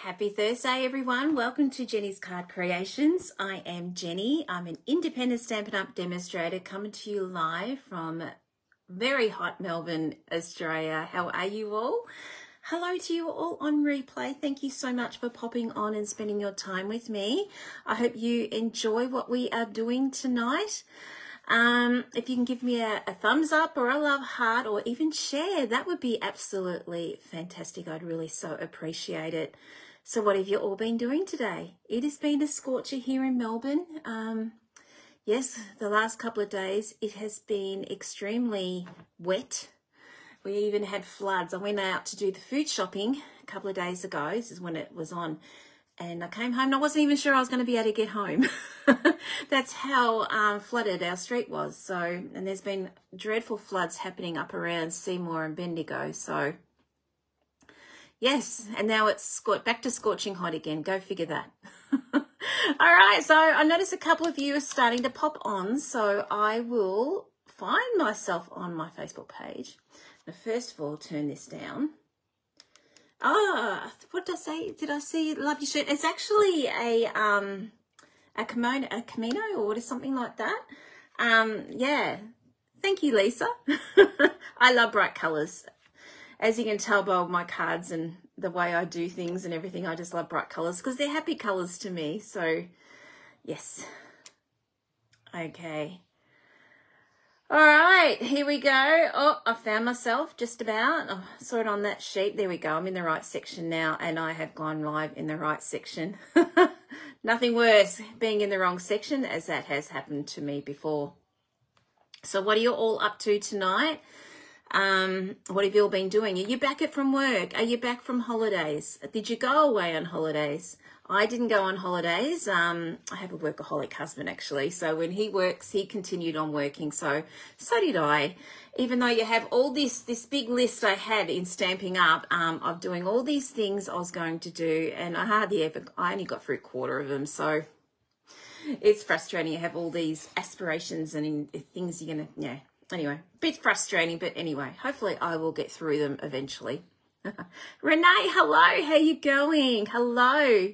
Happy Thursday, everyone. Welcome to Jenny's Card Creations. I am Jenny. I'm an independent Stampin' Up demonstrator coming to you live from very hot Melbourne, Australia. How are you all? Hello to you all on replay. Thank you so much for popping on and spending your time with me. I hope you enjoy what we are doing tonight. If you can give me a thumbs up or a love heart or even share, that would be absolutely fantastic. I'd really so appreciate it. So what have you all been doing today? It has been a scorcher here in Melbourne. Yes, the last couple of days it has been extremely wet. We even had floods. I went out to do the food shopping a couple of days ago. This is when it was on. And I came home and I wasn't even sure I was going to be able to get home. That's how flooded our street was. So, and there's been dreadful floods happening up around Seymour and Bendigo. So, yes, and now it's back to scorching hot again. Go figure that. All right, so I noticed a couple of you are starting to pop on. So I will find myself on my Facebook page. Now, first of all, turn this down. Oh, what did I say? Did I see love your shirt? It's actually a kimono, a camino, or something like that. Yeah. Thank you, Lisa. I love bright colours. As you can tell by my cards and the way I do things and everything, I just love bright colours because they're happy colours to me. So, yes. Okay. All right, here we go. Oh, I found myself just about. Oh, I saw it on that sheet. There we go. I'm in the right section now, and I have gone live in the right section. Nothing worse being in the wrong section, as that has happened to me before. So what are you all up to tonight? What have you all been doing? Are you back from work? Are you back from holidays? Did you go away on holidays? I didn't go on holidays. I have a workaholic husband, actually. So when he works, he continued on working. So did I. Even though you have all this big list I had in Stampin' Up of doing all these things I was going to do, and I only got through a quarter of them. So it's frustrating. You have all these aspirations and things you're going to, yeah. Anyway, a bit frustrating, but anyway, hopefully I will get through them eventually. Renee, hello. How you going? Hello.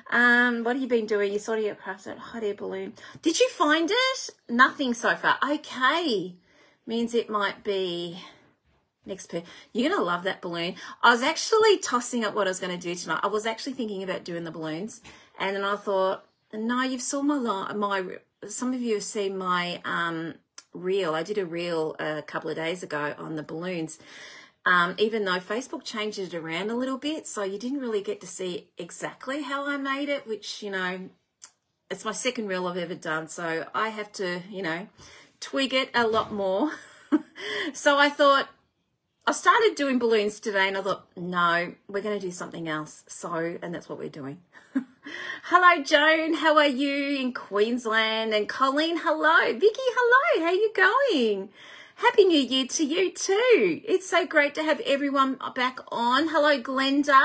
What have you been doing? You sort of crafted that hot air balloon. Did you find it? Nothing so far. Okay. Means it might be next pair. You're going to love that balloon. I was actually tossing up what I was going to do tonight. I was actually thinking about doing the balloons. And then I thought, no, you've saw some of you have seen my reel. I did a reel a couple of days ago on the balloons. Even though Facebook changed it around a little bit, so you didn't really get to see exactly how I made it, which, you know, it's my second reel I've ever done, so I have to, you know, twig it a lot more. So I thought, I started doing balloons today, and I thought, no, we're going to do something else. So, and that's what we're doing. Hello, Joan. How are you in Queensland? And Colleen, hello. Vicky, hello. How are you going? Happy New Year to you too. It's so great to have everyone back on. Hello, Glenda.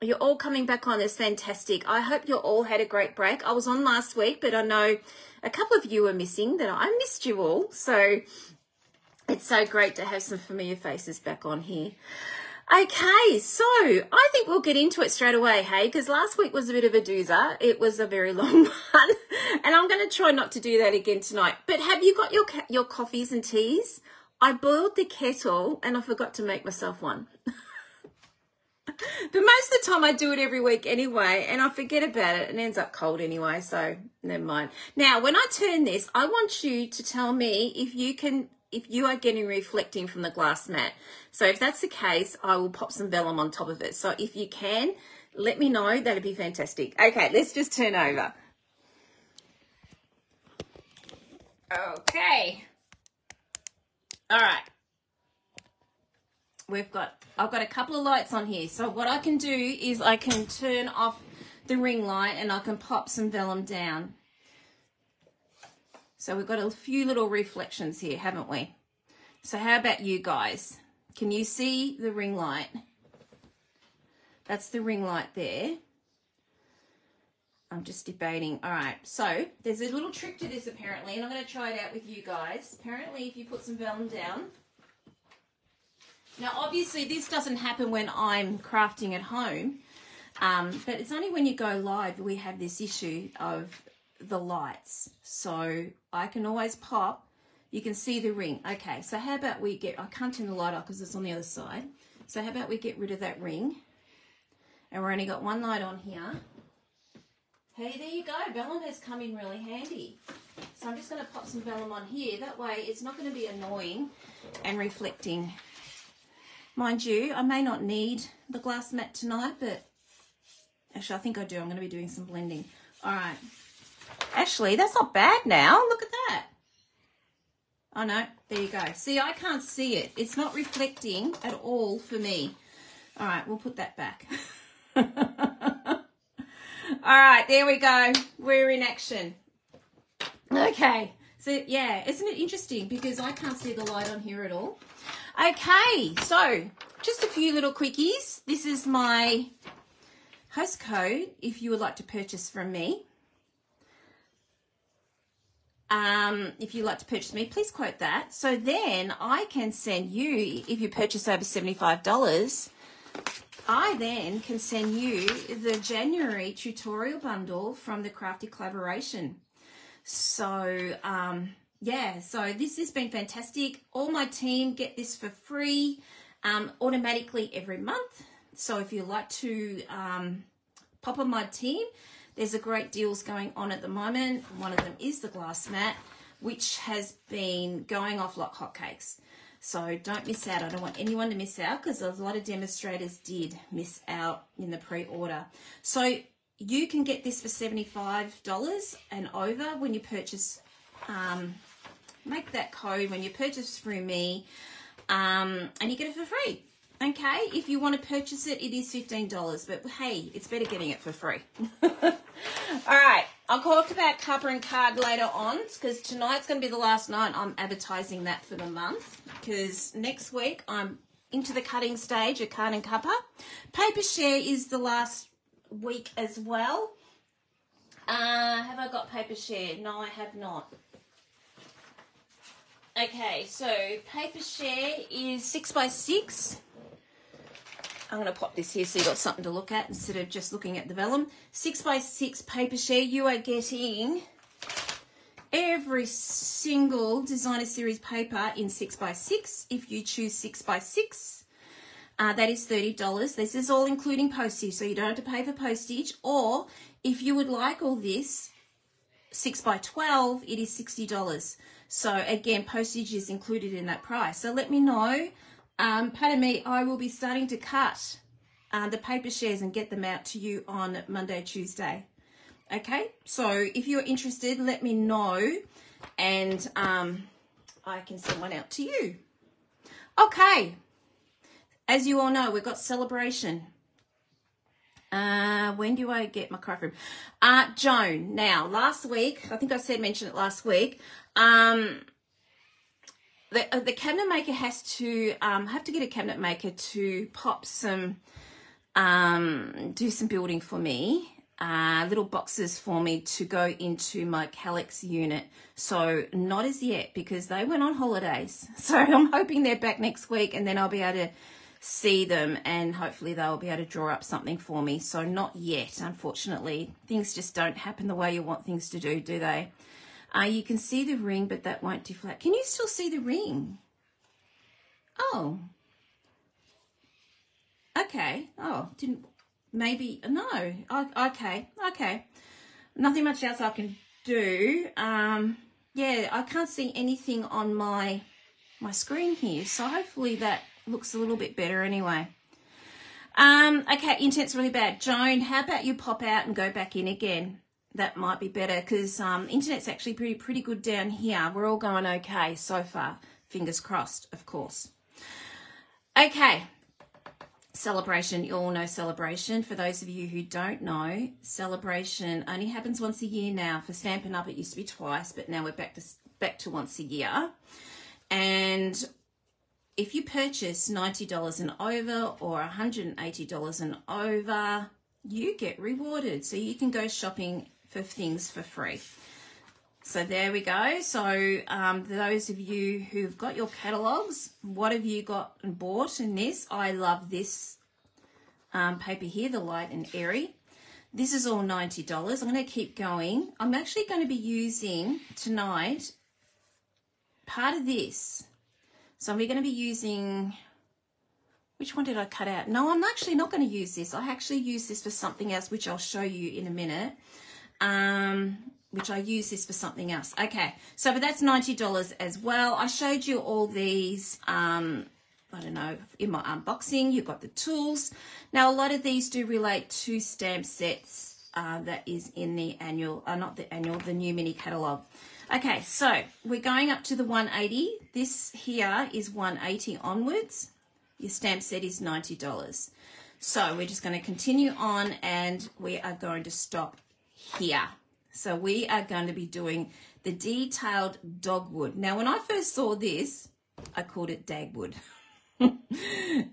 You're all coming back on. It's fantastic. I hope you all had a great break. I was on last week, but I know a couple of you were missing. That I missed you all. So it's so great to have some familiar faces back on here. Okay, so I think we'll get into it straight away, hey, because last week was a bit of a doozer. It was a very long one, and I'm going to try not to do that again tonight. But have you got your coffees and teas? I boiled the kettle, and I forgot to make myself one. But most of the time I do it every week anyway, and I forget about it, and it ends up cold anyway, so never mind. Now, when I turn this, I want you to tell me if you are getting reflecting from the glass mat. So if that's the case, I will pop some vellum on top of it. So if you can, let me know. That'd be fantastic. Okay, let's just turn over. Okay. All right. I've got a couple of lights on here. So what I can do is I can turn off the ring light and I can pop some vellum down. So we've got a few little reflections here, haven't we? So how about you guys? Can you see the ring light? That's the ring light there. I'm just debating. All right, so there's a little trick to this apparently, and I'm going to try it out with you guys. Apparently, if you put some vellum down. Now, obviously, this doesn't happen when I'm crafting at home. But it's only when you go live we have this issue of the lights. So I can always pop. You can see the ring. Okay, so how about we get, I can't turn the light off because it's on the other side. So how about we get rid of that ring? And we're only got one light on here. Hey, there you go. Vellum has come in really handy. So I'm just going to pop some vellum on here. That way it's not going to be annoying and reflecting. Mind you, I may not need the glass mat tonight, but actually I think I do. I'm going to be doing some blending. All right. Actually, that's not bad now. Look at that. Oh, no. There you go. See, I can't see it. It's not reflecting at all for me. All right. We'll put that back. All right. There we go. We're in action. Okay. So, yeah. Isn't it interesting? Because I can't see the light on here at all. Okay. So, just a few little quickies. This is my host code if you would like to purchase from me. If you'd like to purchase me, please quote that. So then I can send you, if you purchase over $75, I then can send you the January tutorial bundle from the Crafty Collaboration. So, yeah, so this has been fantastic. All my team get this for free automatically every month. So if you'd like to pop on my team, there's a great deals going on at the moment. One of them is the glass mat, which has been going off like hotcakes. So don't miss out. I don't want anyone to miss out because a lot of demonstrators did miss out in the pre-order. So you can get this for $75 and over when you purchase. Make that code when you purchase through me, and you get it for free. Okay, if you want to purchase it, it is $15, but hey, it's better getting it for free. All right, I'll talk about cover and card later on because tonight's going to be the last night I'm advertising that for the month because next week I'm into the cutting stage of card and cover. Paper share is the last week as well. Have I got paper share? No, I have not. Okay, so paper share is 6x6. I'm going to pop this here so you've got something to look at instead of just looking at the vellum. 6x6 paper share. You are getting every single designer series paper in 6x6. If you choose 6x6, that is $30. This is all including postage, so you don't have to pay for postage. Or if you would like all this 6x12, it is $60. So again, postage is included in that price. So let me know. Pardon me, I will be starting to cut the paper shares and get them out to you on Monday, Tuesday. Okay, so if you're interested, let me know and I can send one out to you. Okay, as you all know, we've got celebration. When do I get my craft room? Joan, now last week, I think I mentioned it last week, the cabinet maker has to have to get a cabinet maker to pop some do some building for me, little boxes for me to go into my Calyx unit. So not as yet because they went on holidays. So I'm hoping they're back next week and then I'll be able to see them and hopefully they'll be able to draw up something for me. So not yet, unfortunately. Things just don't happen the way you want things to do they? You can see the ring, but that won't deflect. Can you still see the ring? Oh. Okay. Oh, didn't, maybe, no. Okay. Nothing much else I can do. Yeah, I can't see anything on my screen here. So hopefully that looks a little bit better anyway. Okay, internet's really bad. Joan, how about you pop out and go back in again? That might be better because internet's actually pretty good down here. We're all going okay so far. Fingers crossed, of course. Okay, celebration. You all know celebration. For those of you who don't know, celebration only happens once a year now. For Stampin' Up, it used to be twice, but now we're back to once a year. And if you purchase $90 and over or $180 and over, you get rewarded. So you can go shopping for things for free. So there we go. So those of you who've got your catalogs, what have you got and bought in this? I love this paper here, the light and airy. This is all $90. I'm going to keep going. I'm actually going to be using tonight part of this. So we're going to be using, which one did I cut out? No, I'm actually not going to use this. I actually use this for something else, which I'll show you in a minute. Which I use this for something else. Okay, so but that's $90 as well. I showed you all these, I don't know, in my unboxing. You've got the tools. Now, a lot of these do relate to stamp sets that is in the annual, not the annual, the new mini catalogue. Okay, so we're going up to the 180. This here is 180 onwards. Your stamp set is $90. So we're just going to continue on and we are going to stop here. So we are going to be doing the detailed dogwood. Now, when I first saw this, I called it Dagwood.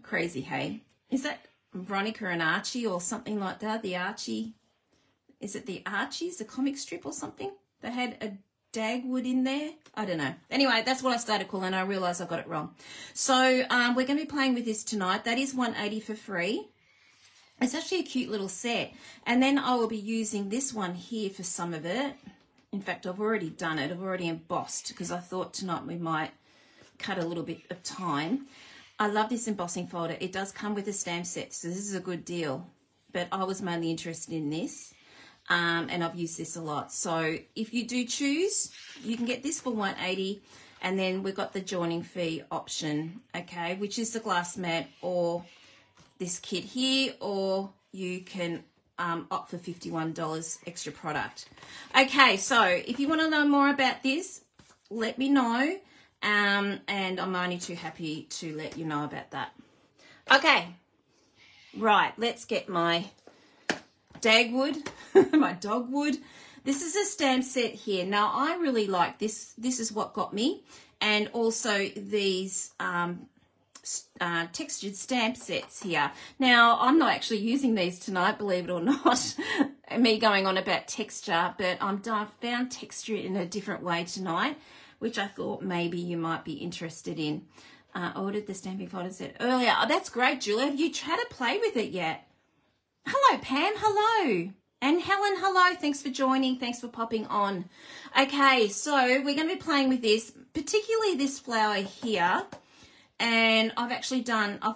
Crazy, hey? Is that Veronica and Archie or something like that? The Archie, is it the Archies, the comic strip or something? They had a Dagwood in there. I don't know. Anyway, that's what I started calling. I realized I got it wrong. So we're going to be playing with this tonight. That is $180 for free. It's actually a cute little set. And then I will be using this one here for some of it. In fact, I've already done it. I've already embossed because I thought tonight we might cut a little bit of time. I love this embossing folder. It does come with a stamp set, so this is a good deal. But I was mainly interested in this. And I've used this a lot. So if you do choose, you can get this for $180. And then we've got the joining fee option, okay, which is the glass mat or this kit here, or you can opt for $51 extra product. Okay, so if you want to know more about this, let me know, and I'm only too happy to let you know about that. Okay, right, let's get my Dagwood, my Dogwood. This is a stamp set here. Now, I really like this. This is what got me, and also these textured stamp sets here. Now, I'm not actually using these tonight, believe it or not. Me going on about texture, but I found texture in a different way tonight, which I thought maybe you might be interested in. Ordered the stamping folder set earlier. Oh, that's great, Julia. Have you tried to play with it yet? Hello, Pam. Hello. And Helen, hello. Thanks for joining. Thanks for popping on. Okay, so we're going to be playing with this, particularly this flower here. And I'm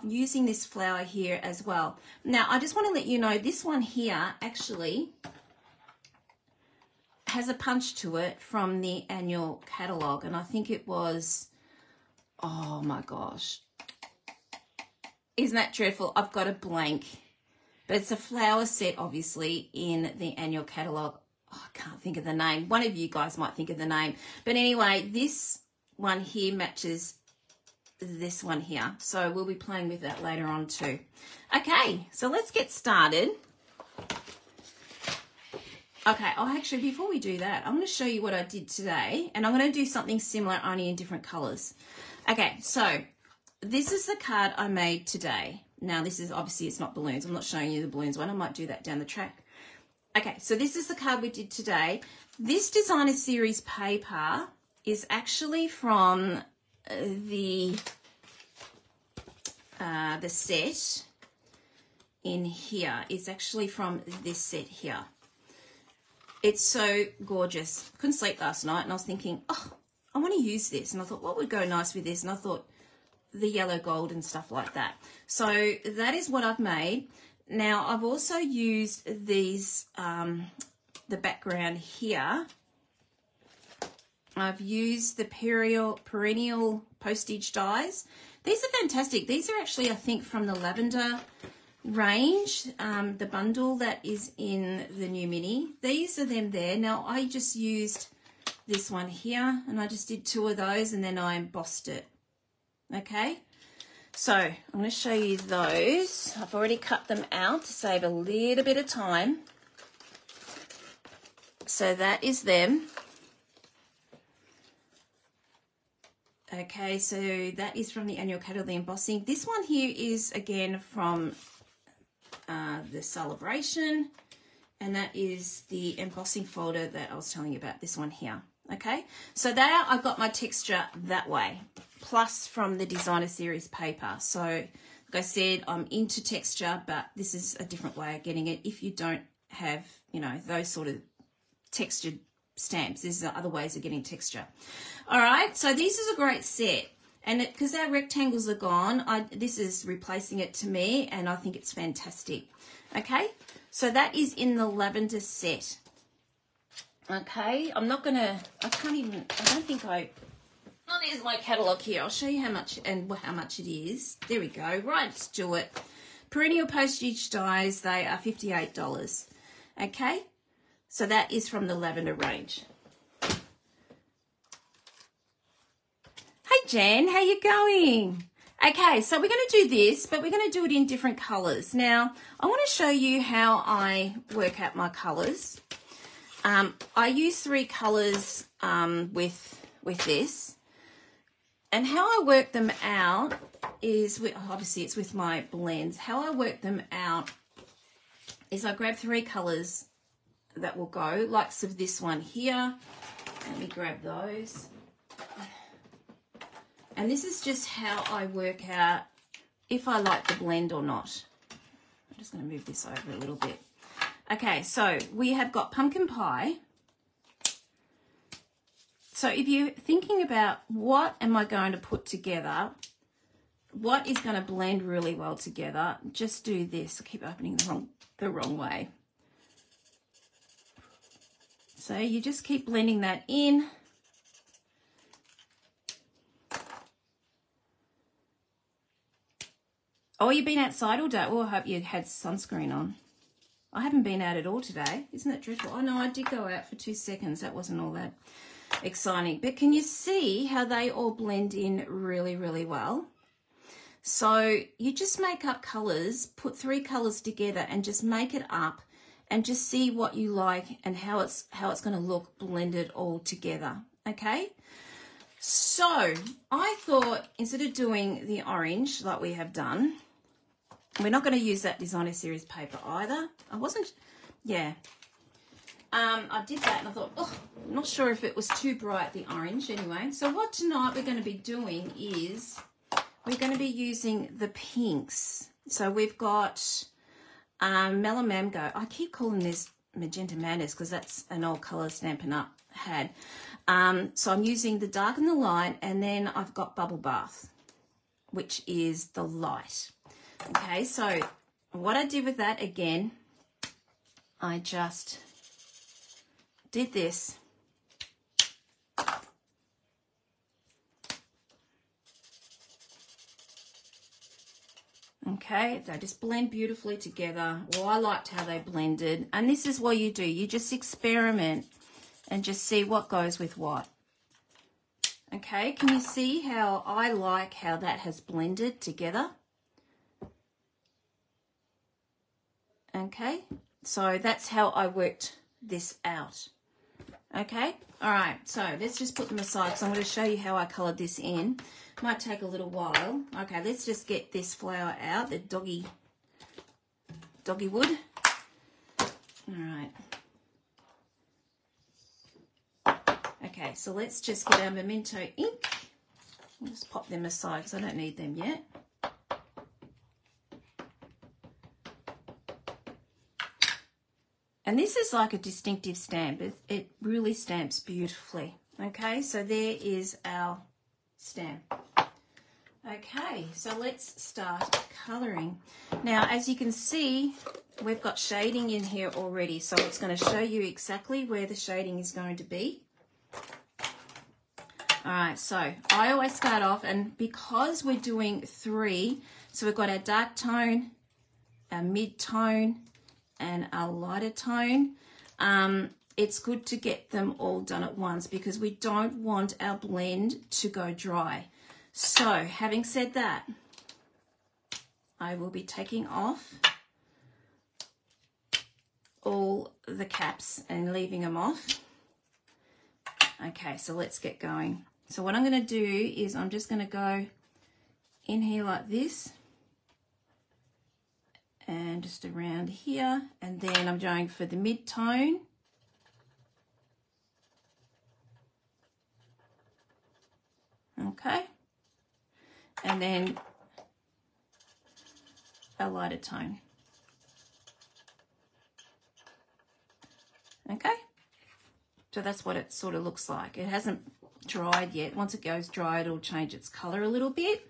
using this flower here as well. Now, I just want to let you know, this one here actually has a punch to it from the annual catalogue. And I think it was, oh my gosh. Isn't that dreadful? I've got a blank. But it's a flower set, obviously, in the annual catalogue. Oh, I can't think of the name. One of you guys might think of the name. But anyway, this one here matches this one here, so we'll be playing with that later on too. Okay, so let's get started. Okay, actually, before we do that, I'm going to show you what I did today, and I'm going to do something similar, only in different colors. Okay, so this is the card I made today. Now, this is obviously, it's not balloons. I'm not showing you the balloons one. I might do that down the track. Okay, so this is the card we did today. This designer series paper is actually from the set in here. It's actually from this set here. It's so gorgeous. Couldn't sleep last night, and I was thinking, oh, I want to use this. And I thought, what would go nice with this? And I thought the yellow gold and stuff like that. So that is what I've made. Now, I've also used these, the background here. I've used the perennial postage dies. These are fantastic. These are actually, I think, from the lavender range, the bundle that is in the new mini. These are them there. Now, I just used this one here, and I just did 2 of those, and then I embossed it. Okay, so I'm going to show you those. I've already cut them out to save a little bit of time. So that is them. Okay, so that is from the annual catalogue, the embossing. This one here is again from the Celebration, and that is the embossing folder that I was telling you about, this one here. Okay, so there I got my texture that way, plus from the designer series paper. So Like I said, I'm into texture, but this is a different way of getting it. If you don't have, you know, those sort of textured stamps, there's other ways of getting texture. All right, so this is a great set. And because our rectangles are gone, this is replacing it to me, and I think it's fantastic. Okay, so that is in the lavender set. Okay, I'm not gonna, I don't think oh, there's my catalogue here. I'll show you how much and how much it is. There we go. Right, let's do it. Perennial postage dies, they are $58. Okay, so that is from the lavender range. Hey Jan, how you going? Okay, so we're going to do this, but we're going to do it in different colours. Now, I want to show you how I work out my colours. I use 3 colours with this, and how I work them out is, obviously it's with my blends. How I work them out is I grab 3 colours that will go, like so this one here. Let me grab those. And this is just how I work out if I like the blend or not. I'm just going to move this over a little bit. Okay, so we have got pumpkin pie. So if you're thinking about what am I going to put together, what is going to blend really well together, just do this. I keep opening the wrong way. So you just keep blending that in. Oh, you've been outside all day. Oh, I hope you had sunscreen on. I haven't been out at all today. Isn't that dreadful? Oh, no, I did go out for 2 seconds. That wasn't all that exciting. But can you see how they all blend in really, really well? So you just make up colours, put 3 colours together and just make it up and just see what you like and how it's going to look blended all together, okay? So I thought instead of doing the orange like we have done, we're not going to use that designer series paper either. I did that and I thought, oh, I'm not sure if it was too bright, the orange anyway. So what tonight we're going to be doing is we're going to be using the pinks. So we've got Mellow Mango. I keep calling this Magenta Madness because that's an old colour Stampin' Up had. So I'm using the dark and the light, and then I've got Bubble Bath, which is the light. Okay, so what I did with that, again, I just did this. Okay, they just blend beautifully together. Well, I liked how they blended. And this is what you do. You just experiment and just see what goes with what. Okay, can you see how I like how that has blended together? Okay, so that's how I worked this out. Okay, all right, so let's just put them aside because I'm going to show you how I coloured this in. Might take a little while. Okay, let's just get this flower out, the doggy wood. All right. Okay, so let's just get our Memento ink. I'll just pop them aside because I don't need them yet. And this is like a distinctive stamp. It really stamps beautifully. Okay, so there is our stamp. Okay, so let's start colouring. Now, as you can see, we've got shading in here already, so it's going to show you exactly where the shading is going to be. All right, so I always start off, and because we're doing 3, so we've got our dark tone, our mid-tone, and our lighter tone, it's good to get them all done at once because we don't want our blend to go dry. So having said that, I will be taking off all the caps and leaving them off. Okay, so let's get going. So what I'm going to do is I'm just going to go in here like this and just around here, and then I'm going for the mid-tone. Okay, and then a lighter tone. Okay, so that's what it sort of looks like. It hasn't dried yet. Once it goes dry, it'll change its color a little bit.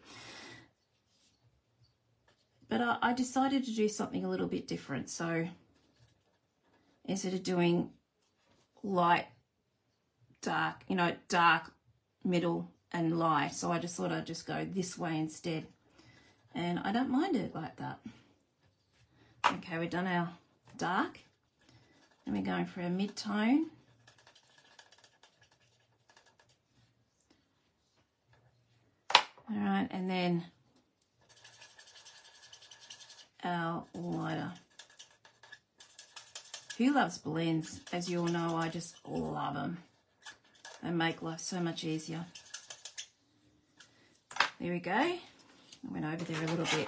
But I decided to do something a little bit different. So instead of doing light, dark, you know, dark, middle and light, so I just thought I'd just go this way instead. And I don't mind it like that. Okay, we've done our dark. And we're going for our mid-tone. All right, and then our lighter. Who loves blends? As you all know, I just love them. They make life so much easier. There we go. I went over there a little bit.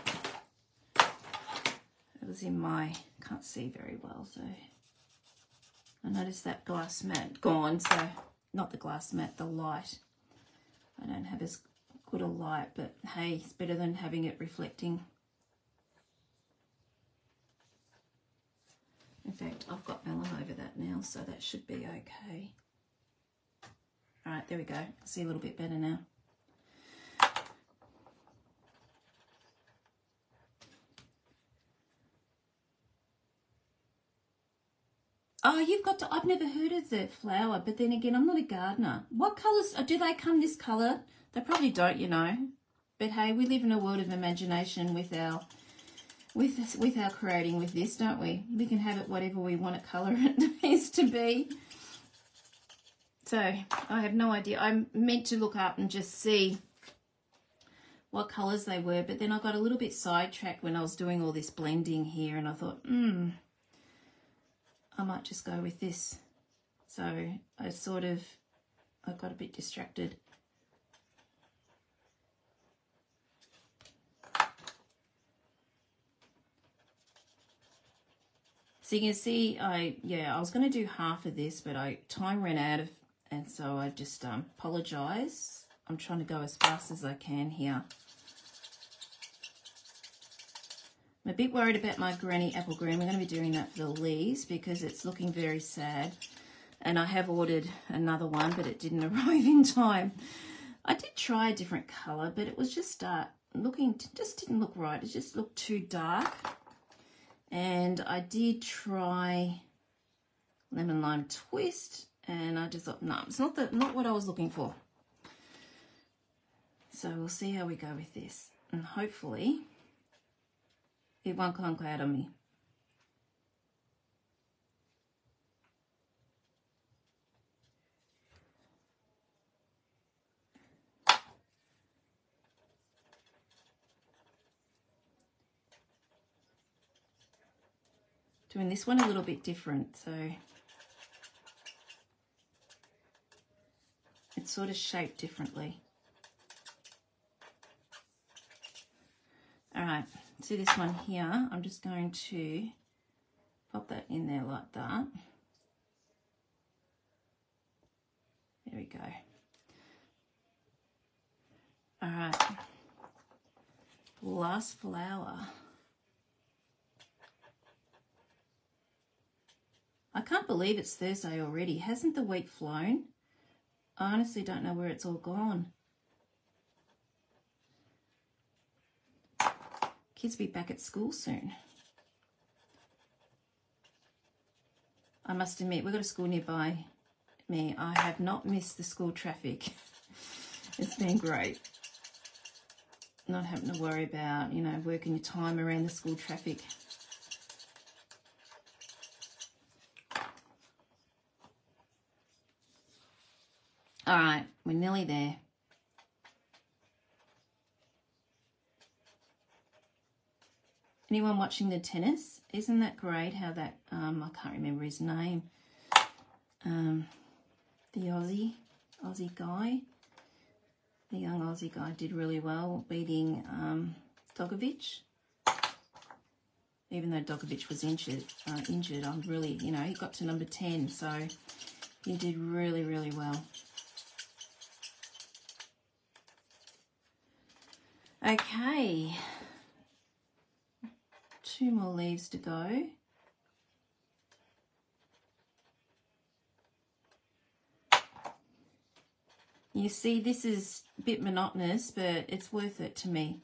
It was in my, can't see very well, so I noticed that glass mat gone, so not the glass mat, the light. I don't have as good a light, but hey, it's better than having it reflecting. In fact, I've got vellum over that now, so that should be okay. All right, there we go. I see a little bit better now. Oh, you've got to, I've never heard of the flower, but then again, I'm not a gardener. What colours, do they come this colour? They probably don't, you know. But hey, we live in a world of imagination with our creating with this, don't we? We can have it whatever we want to colour it needs to be. So I have no idea. I meant to look up and just see what colours they were, but then I got a little bit sidetracked when I was doing all this blending here, and I thought, I might just go with this. So I got a bit distracted. So you can see, I was going to do half of this, but time ran out, and so I just apologise. I'm trying to go as fast as I can here. I'm a bit worried about my granny apple green. We're going to be doing that for the leaves because it's looking very sad. And I have ordered another one, but it didn't arrive in time. I did try a different colour, but it was just just didn't look right. It just looked too dark. And I did try lemon lime twist, and I just thought, no, it's not what I was looking for. So we'll see how we go with this, and hopefully it won't come out on me. Doing this one a little bit different, so it's sort of shaped differently. All right, see this one here, I'm just going to pop that in there like that. There we go. All right, last flower. I can't believe it's Thursday already. Hasn't the week flown? I honestly don't know where it's all gone. Kids will be back at school soon. I must admit, we've got a school nearby me. I have not missed the school traffic. It's been great. Not having to worry about, you know, working your time around the school traffic. All right, we're nearly there. Anyone watching the tennis? Isn't that great how that, I can't remember his name, the Aussie guy, the young Aussie guy did really well beating Dogwood. Even though Dogwood was injured, I'm really, you know, he got to number 10, so he did really, really well. Okay. 2 more leaves to go. You see, this is a bit monotonous, but it's worth it to me.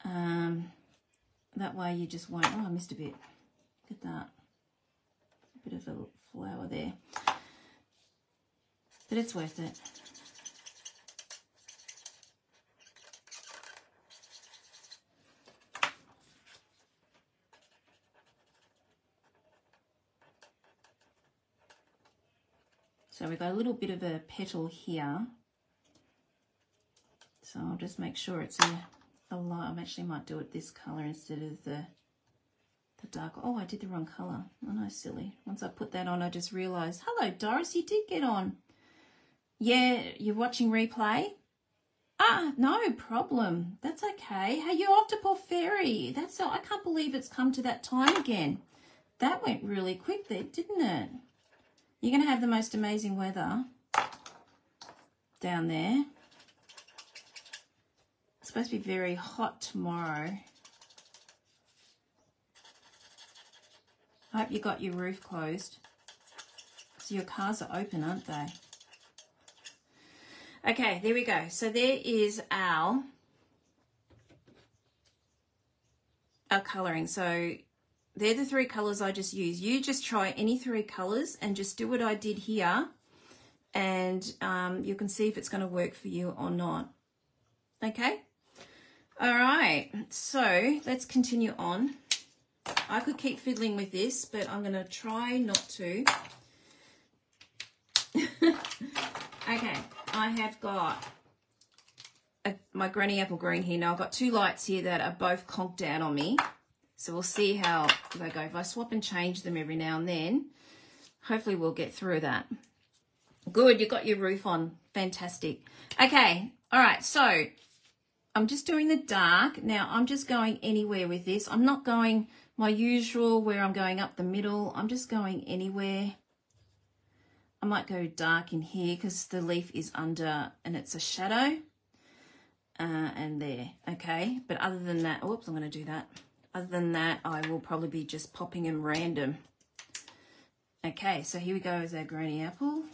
That way you just won't... Oh, I missed a bit. Look at that. A bit of a flower there. But it's worth it. So we've got a little bit of a petal here. So I'll just make sure it's a light. I actually might do it this colour instead of the dark. Oh, I did the wrong colour. Oh no, silly. Once I put that on, I just realised, hello Doris, you did get on. Yeah, you're watching replay? Ah, no problem. That's okay. Hey, you're off to Port Fairy. That's all. I can't believe it's come to that time again. That went really quick there, didn't it? You're going to have the most amazing weather down there. It's supposed to be very hot tomorrow. I hope you got your roof closed. So your cars are open, aren't they? Okay, there we go. So there is our colouring. So they're the 3 colours I just used. You just try any 3 colours and just do what I did here, and you can see if it's going to work for you or not. Okay? All right, so let's continue on. I could keep fiddling with this, but I'm going to try not to. Okay, I have got my granny apple green here. Now I've got 2 lights here that are both conked out on me. So we'll see how they go. If I swap and change them every now and then, hopefully we'll get through that. Good, you got your roof on. Fantastic. Okay, all right, so I'm just doing the dark. Now I'm just going anywhere with this. I'm not going my usual where I'm going up the middle. I'm just going anywhere. I might go dark in here because the leaf is under and it's a shadow. And there, okay. But other than that, oops, I'm going to do that. Other than that, I will probably be just popping them random. Okay, so here we go as our granny apple.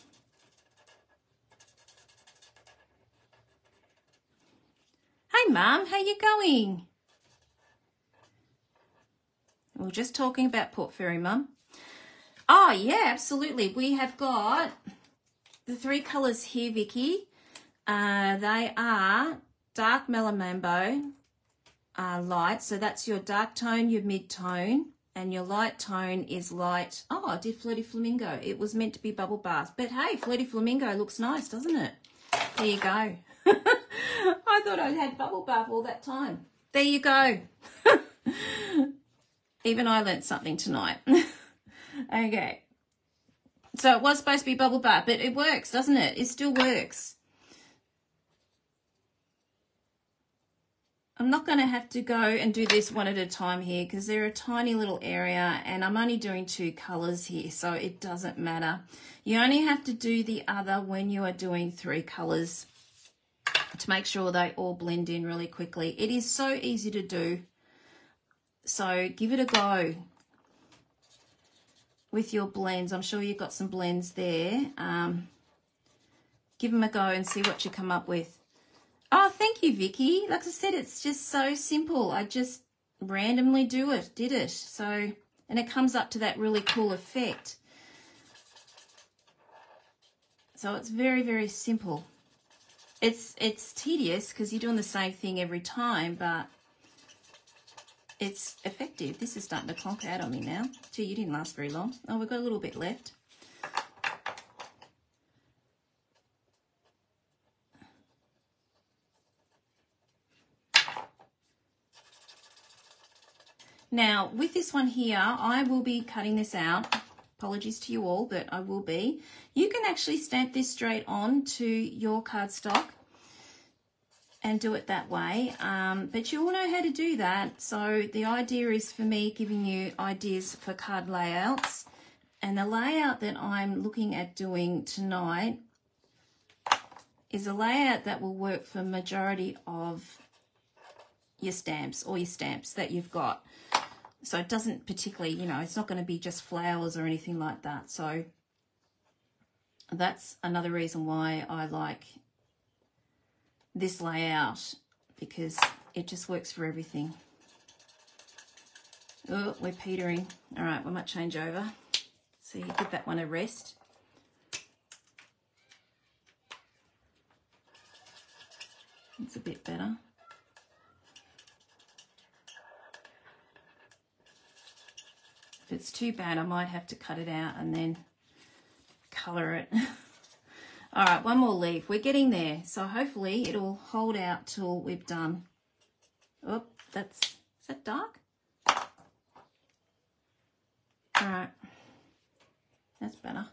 Hey, Mum, how you going? We were just talking about Port Fairy, Mum. Oh, yeah, absolutely. We have got the 3 colours here, Vicky. They are dark melamambo, light. So that's your dark tone, your mid-tone, and your light tone is light. Oh, I did Flirty Flamingo. It was meant to be Bubble Bath. But, hey, Flirty Flamingo looks nice, doesn't it? There you go. I thought I had Bubble Bath all that time. There you go. Even I learnt something tonight. Okay. So it was supposed to be Bubble Bath, but it works, doesn't it? It still works. I'm not going to have to go and do this one at a time here because they're a tiny little area and I'm only doing 2 colours here, so it doesn't matter. You only have to do the other when you are doing 3 colours to make sure they all blend in really quickly. It is so easy to do, so give it a go with your blends. I'm sure you've got some blends there. Give them a go and see what you come up with. Oh, thank you, Vicky. Like I said, it's just so simple. I just randomly did it. So, and it comes up to that really cool effect. So it's very, very simple. It's tedious because you're doing the same thing every time, but it's effective. This is starting to conk out on me now. Gee, you didn't last very long. Oh, we've got a little bit left. Now, with this one here, I will be cutting this out. Apologies to you all, but I will be. You can actually stamp this straight on to your cardstock and do it that way. But you all know how to do that. So the idea is for me giving you ideas for card layouts. And the layout that I'm looking at doing tonight is a layout that will work for majority of your stamps, or your stamps that you've got. So it doesn't particularly, you know, it's not going to be just flowers or anything like that. So that's another reason why I like this layout, because it just works for everything. Oh, we're petering. All right, we might change over. So you give that one a rest. It's a bit better. If it's too bad, I might have to cut it out and then colour it. All right, one more leaf. We're getting there. So hopefully it'll hold out till we've done. Oh, is that dark? All right, that's better.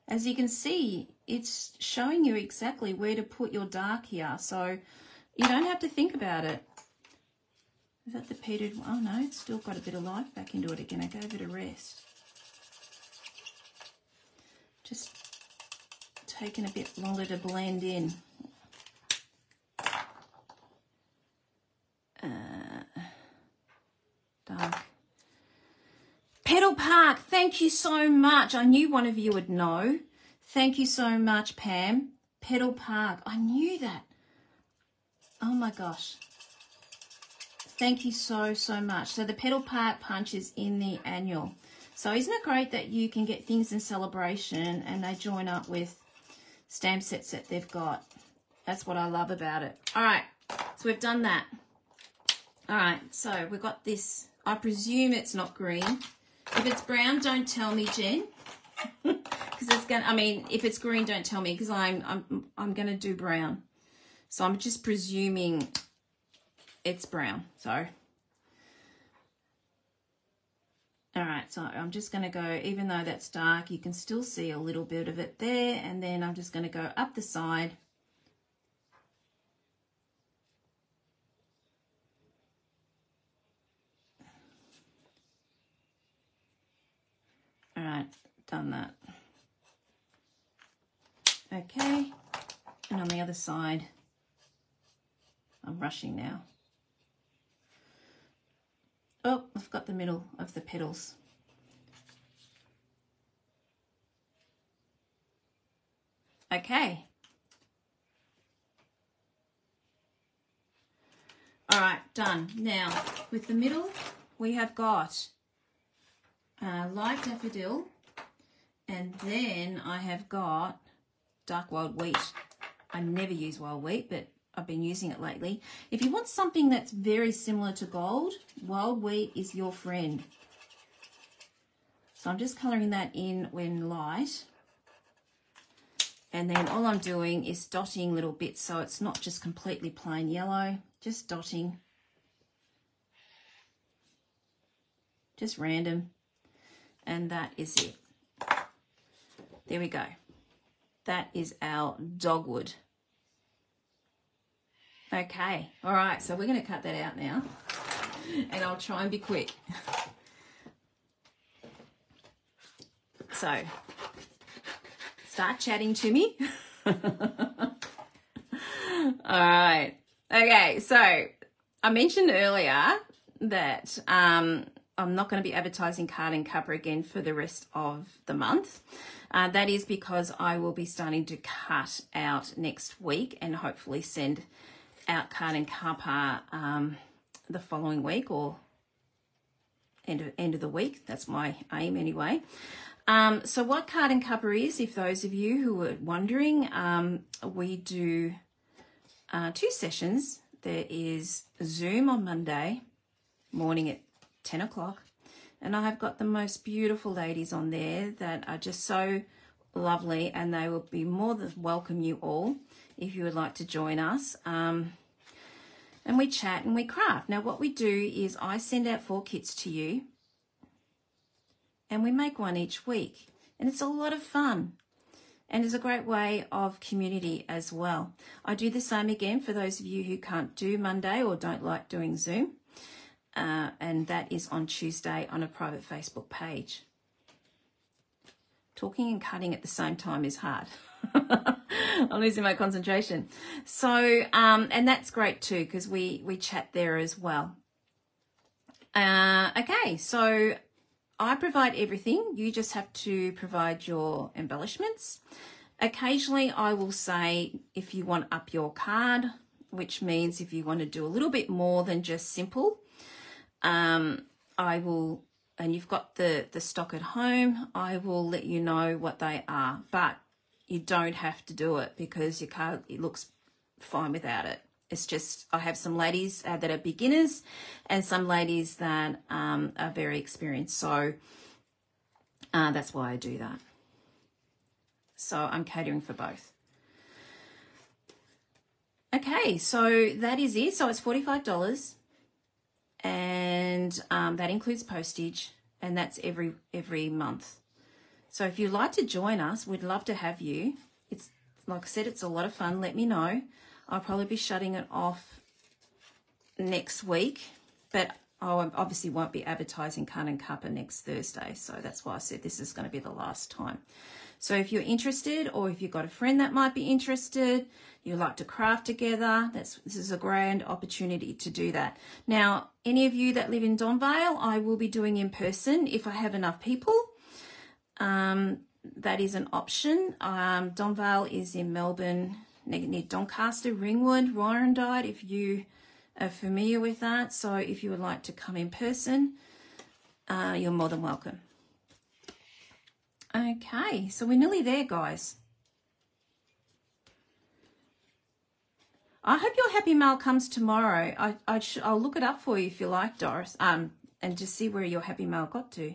As you can see, it's showing you exactly where to put your dark here. So you don't have to think about it. Is that the petered one? Oh no, it's still got a bit of life back into it again. I gave it a rest. Just taking a bit longer to blend in. Dark. Petal Park, thank you so much. I knew one of you would know. Thank you so much, Pam. Petal Park, I knew that. Oh my gosh. Thank you so, so much. So the Petal Park punch is in the annual. So isn't it great that you can get things in celebration and they join up with stamp sets that they've got? That's what I love about it. All right, so we've done that. All right, so we've got this. I presume it's not green. If it's brown, don't tell me, Jen. Because it's gonna. I mean, if it's green, don't tell me, because I'm gonna do brown. So I'm just presuming it's brown. So, all right. So I'm just gonna go. Even though that's dark, you can still see a little bit of it there, and then I'm just gonna go up the side. All right, done that. Okay, and on the other side, I'm rushing now. Oh, I've got the middle of the petals. Okay. All right, done. Now, with the middle, we have got light daffodil, and then I have got dark wild wheat. I never use wild wheat, but I've been using it lately. If you want something that's very similar to gold, wild wheat is your friend. So I'm just colouring that in when light. And then all I'm doing is dotting little bits, so it's not just completely plain yellow, just dotting. Just random. And that is it. There we go. That is our dogwood. Okay, all right, so we're going to cut that out now, and I'll try and be quick. So, start chatting to me. All right, okay, so I mentioned earlier that I'm not going to be advertising Card and Cuppa again for the rest of the month. That is because I will be starting to cut out next week and hopefully send out Card and Cuppa the following week, or end of the week. That's my aim anyway. So what Card and Cuppa is, if those of you who were wondering, we do 2 sessions. There is Zoom on Monday morning at 10 o'clock. And I have got the most beautiful ladies on there that are just so lovely, and they will be more than welcome you all if you would like to join us. And we chat and we craft. Now what we do is I send out 4 kits to you, and we make one each week. And it's a lot of fun. And it's a great way of community as well. I do the same again for those of you who can't do Monday or don't like doing Zoom. And that is on Tuesday on a private Facebook page. Talking and cutting at the same time is hard. I'm losing my concentration. So, and that's great too, because we chat there as well. Okay, so I provide everything. You just have to provide your embellishments. Occasionally I will say if you want up your card, which means if you want to do a little bit more than just simple, I will, and you've got the stock at home, I will let you know what they are, but you don't have to do it because your card, it looks fine without it. It's just, I have some ladies that are beginners and some ladies that are very experienced. So that's why I do that. So I'm catering for both. Okay, so that is it. So it's $45 and that includes postage, and that's every month. So if you'd like to join us, we'd love to have you. It's like I said, it's a lot of fun. Let me know. I'll probably be shutting it off next week, but I obviously won't be advertising Carn and Cuppa next Thursday. So that's why I said this is going to be the last time. So if you're interested, or if you've got a friend that might be interested, you like to craft together, this is a grand opportunity to do that. Now, any of you that live in Donvale, I will be doing in person if I have enough people. That is an option. Donvale is in Melbourne, near Doncaster, Ringwood, Warrandyte, if you are familiar with that. So if you would like to come in person, you're more than welcome. Okay, so we're nearly there, guys. I hope your happy mail comes tomorrow. I'll look it up for you if you like, Doris, and just see where your happy mail got to.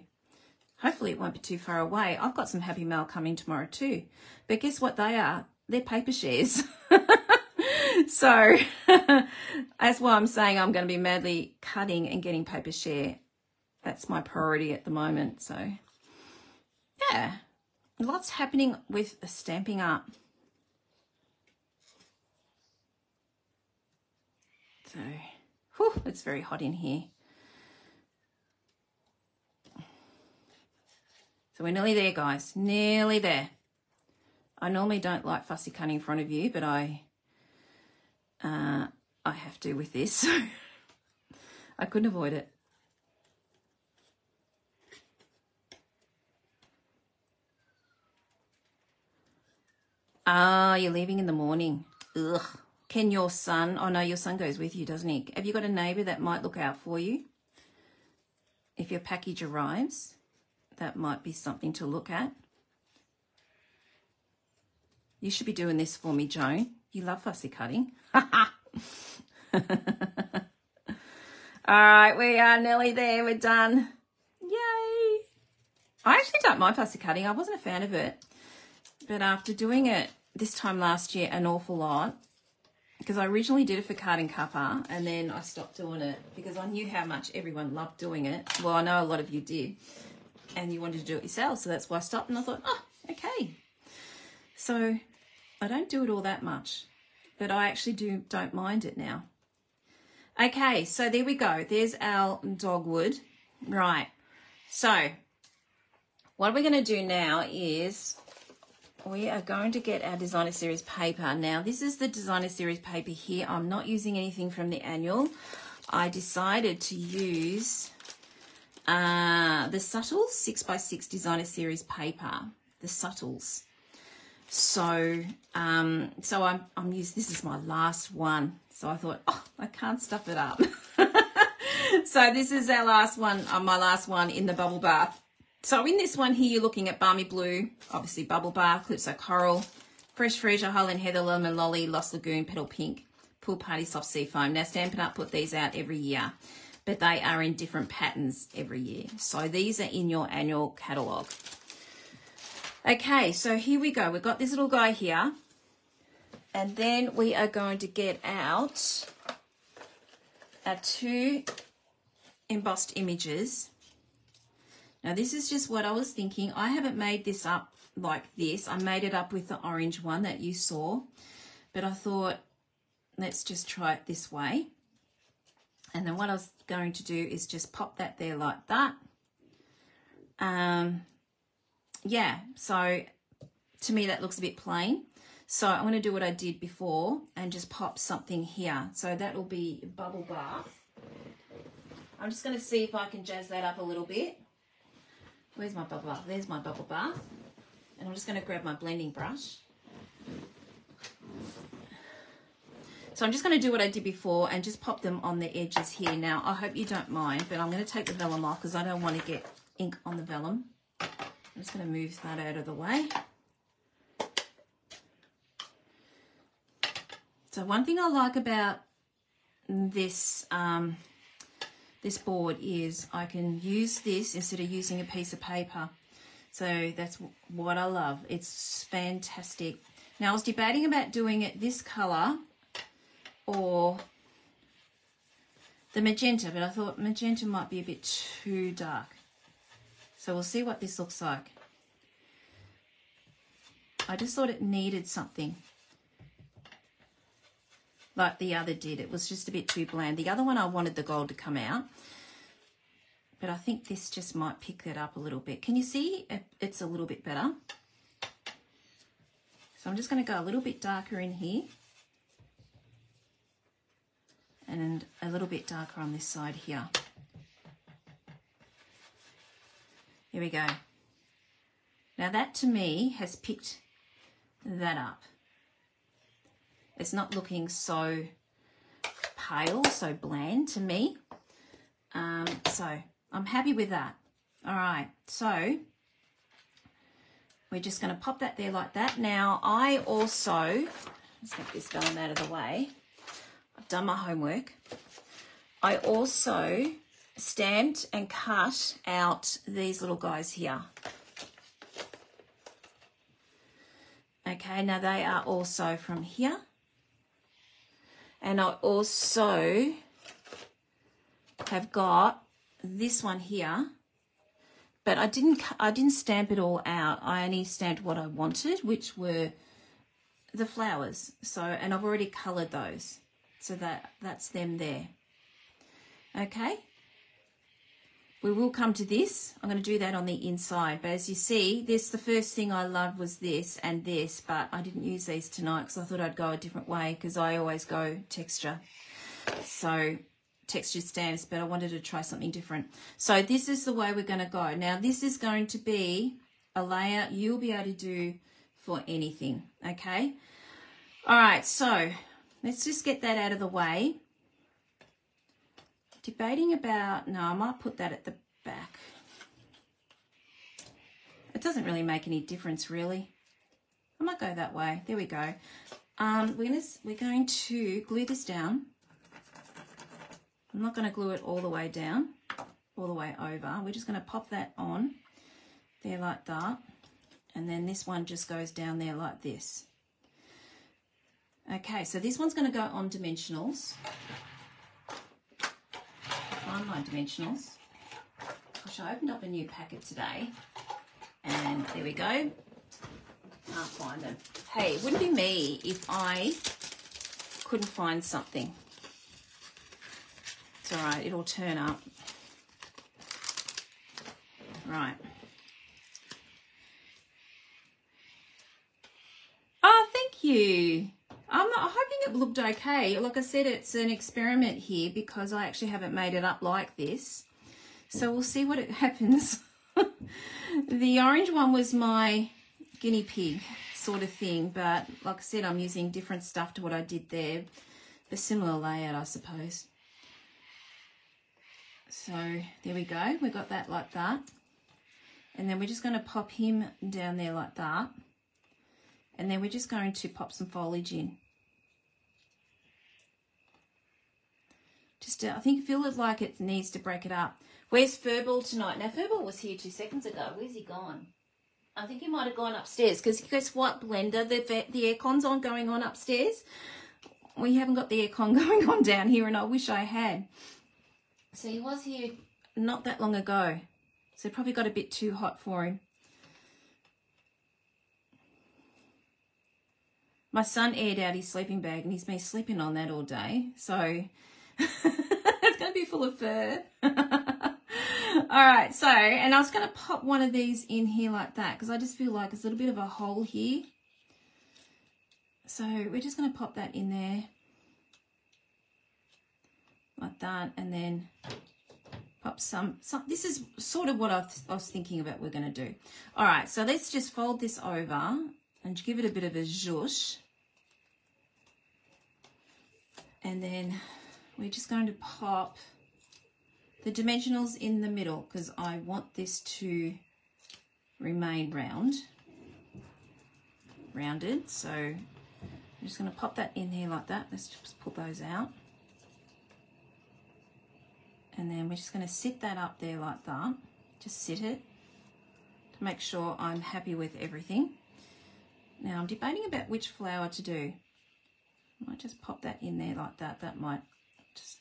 Hopefully it won't be too far away. I've got some happy mail coming tomorrow too. But guess what they are? They're paper shares. So that's why I'm saying I'm going to be madly cutting and getting paper share. That's my priority at the moment. So yeah, lots happening with Stampin' Up. So, whew, it's very hot in here. So we're nearly there, guys, nearly there. I normally don't like fussy cutting in front of you, but I have to with this. So I couldn't avoid it. Ah, you're leaving in the morning. Ugh. Can your son, oh no, your son goes with you, doesn't he? Have you got a neighbour that might look out for you? If your package arrives, that might be something to look at. You should be doing this for me, Joan. You love fussy cutting. All right, we are nearly there. We're done. Yay. I actually don't mind fussy cutting. I wasn't a fan of it. But after doing it this time last year an awful lot, because I originally did it for Carn and Cuppa, and then I stopped doing it because I knew how much everyone loved doing it. Well, I know a lot of you did, and you wanted to do it yourself, so that's why I stopped. And I thought, oh, okay. So I don't do it all that much, but I actually don't mind it now. Okay, so there we go. There's our dogwood. Right. So what we're going to do now is we are going to get our designer series paper. Now, this is the designer series paper here. I'm not using anything from the annual. I decided to use the Subtles 6x6 designer series paper, the Subtles. So, I'm using, this is my last one. So I thought, oh, I can't stuff it up. So this is our last one, my last one in the bubble bath. So in this one here, you're looking at Balmy Blue, obviously Bubble Bath, Calypso Coral, Fresh Freesia, Highland Heather, Lemon Lolly, Lost Lagoon, Petal Pink, Pool Party Soft Sea Foam. Now, Stampin' Up put these out every year, but they are in different patterns every year. So these are in your annual catalogue. Okay, so here we go. We've got this little guy here, and then we are going to get out our 2 embossed images. Now, this is just what I was thinking. I haven't made this up like this. I made it up with the orange one that you saw, but I thought, let's just try it this way. And then what I was going to do is just pop that there like that. Yeah, so to me that looks a bit plain. So I'm going to do what I did before and just pop something here. So that will be bubble bath. I'm just going to see if I can jazz that up a little bit. Where's my bubble bath? There's my bubble bath. And I'm just going to grab my blending brush. So I'm just going to do what I did before and just pop them on the edges here. Now, I hope you don't mind, but I'm going to take the vellum off because I don't want to get ink on the vellum. I'm just going to move that out of the way. So one thing I like about this this board is I can use this instead of using a piece of paper. So that's what I love. It's fantastic. Now I was debating about doing it this colour or the magenta, but I thought magenta might be a bit too dark. So we'll see what this looks like. I just thought it needed something like the other did. It was just a bit too bland. The other one I wanted the gold to come out, but I think this just might pick that up a little bit. Can you see it's a little bit better? So I'm just going to go a little bit darker in here and a little bit darker on this side here. Here we go. Now that to me has picked that up. It's not looking so pale, so bland to me. So I'm happy with that. All right, so we're just going to pop that there like that. Now I also, let's get this vellum out of the way. I've done my homework. I also stamped and cut out these little guys here. Okay, now they are also from here. And I also have got this one here, but I didn't stamp it all out. I only stamped what I wanted, which were the flowers. So, and I've already coloured those. So that's them there. Okay. We will come to this. I'm going to do that on the inside. But as you see, the first thing I loved was this and this, but I didn't use these tonight because I thought I'd go a different way because I always go texture. So textured stamps, but I wanted to try something different. So this is the way we're going to go. Now this is going to be a layer you'll be able to do for anything. Okay. All right. So let's just get that out of the way. Debating about, no, I might put that at the back. It doesn't really make any difference, really. I might go that way. There we go. We're going to glue this down. I'm not going to glue it all the way down, all the way over. We're just going to pop that on there like that. And then this one just goes down there like this. Okay, so this one's going to go on dimensionals. Find my dimensionals. Gosh, I opened up a new packet today and there we go. Can't find them. Hey, it wouldn't be me if I couldn't find something. It's all right, it'll turn up. Right. Oh, thank you. I'm hoping it looked okay. Like I said, it's an experiment here because I actually haven't made it up like this. So we'll see what happens. The orange one was my guinea pig sort of thing, but like I said, I'm using different stuff to what I did there. A similar layout, I suppose. So there we go. We got that like that. And then we're just going to pop him down there like that. And then we're just going to pop some foliage in. Just, I feel like it needs to break it up. Where's Furball tonight? Now, Furball was here 2 seconds ago. Where's he gone? I think he might have gone upstairs because guess what, Blender? The aircon's on going on upstairs. We haven't got the aircon going on down here and I wish I had. So he was here not that long ago. So it probably got a bit too hot for him. My son aired out his sleeping bag and he's been sleeping on that all day. So it's going to be full of fur. All right, so, and I was going to pop one of these in here like that because I just feel like there's a little bit of a hole here. So we're just going to pop that in there like that, and then pop some. This is sort of what I was thinking about we're going to do. All right, so let's just fold this over and give it a bit of a zhuzh. And then we're just going to pop the dimensionals in the middle because I want this to remain rounded. So I'm just going to pop that in here like that. Let's just pull those out. And then we're just going to sit that up there like that. Just sit it to make sure I'm happy with everything. Now I'm debating about which flower to do. I might just pop that in there like that. That might just...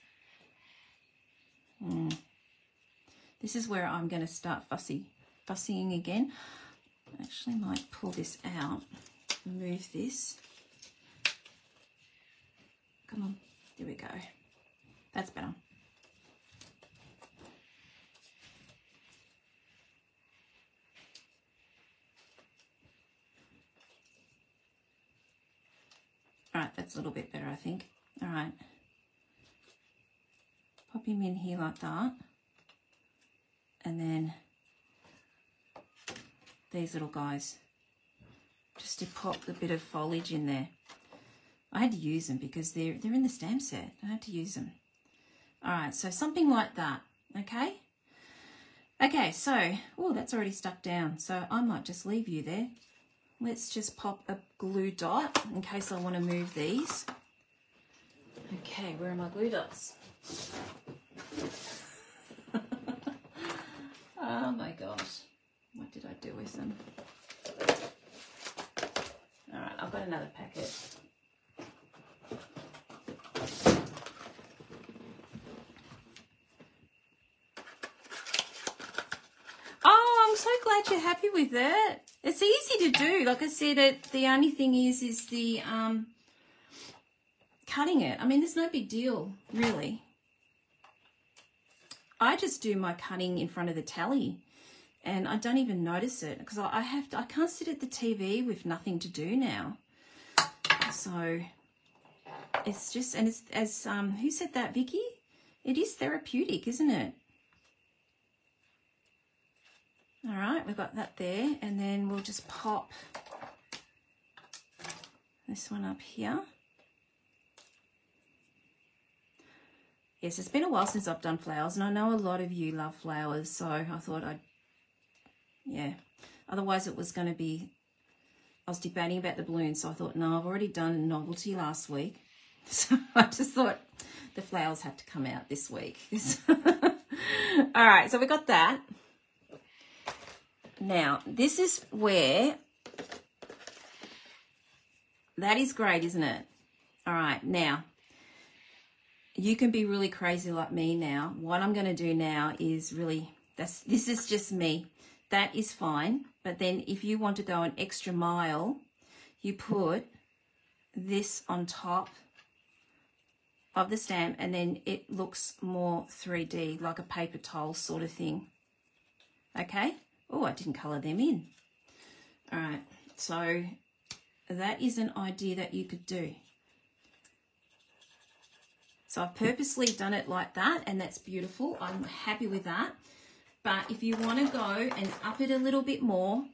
This is where I'm going to start fussying again. I actually might pull this out, move this. Come on, there we go. That's better. All right, that's a little bit better, I think. All right. Pop him in here like that. And then these little guys, just to pop a bit of foliage in there. I had to use them because they're in the stamp set. I had to use them. All right, so something like that, okay? Okay, so, oh, that's already stuck down. So I might just leave you there. Let's just pop a glue dot in case I want to move these. Okay, where are my glue dots? Oh my gosh, what did I do with them? All right, I've got another packet. Oh, I'm so glad you're happy with it. It's easy to do. Like I said, the only thing is the cutting it. I mean, there's no big deal, really. I just do my cutting in front of the tally and I don't even notice it because I can't sit at the TV with nothing to do now. So it's just, and it's as, who said that, Vicky? It is therapeutic, isn't it? All right, we've got that there, and then we'll just pop this one up here. Yes, it's been a while since I've done flowers, and I know a lot of you love flowers, so I thought yeah. Otherwise it was going to be, I was debating about the balloons, so I thought, no, I've already done a novelty last week. So I just thought the flowers have to come out this week. All right, so we got that. Now, this is where, that is great, isn't it? All right, now, you can be really crazy like me now. What I'm going to do now is really, this is just me. That is fine. But then if you want to go an extra mile, you put this on top of the stamp and then it looks more 3D, like a paper towel sort of thing. Okay? Oh, I didn't colour them in. All right, so that is an idea that you could do. So I've purposely done it like that, and that's beautiful. I'm happy with that. But if you want to go and up it a little bit more,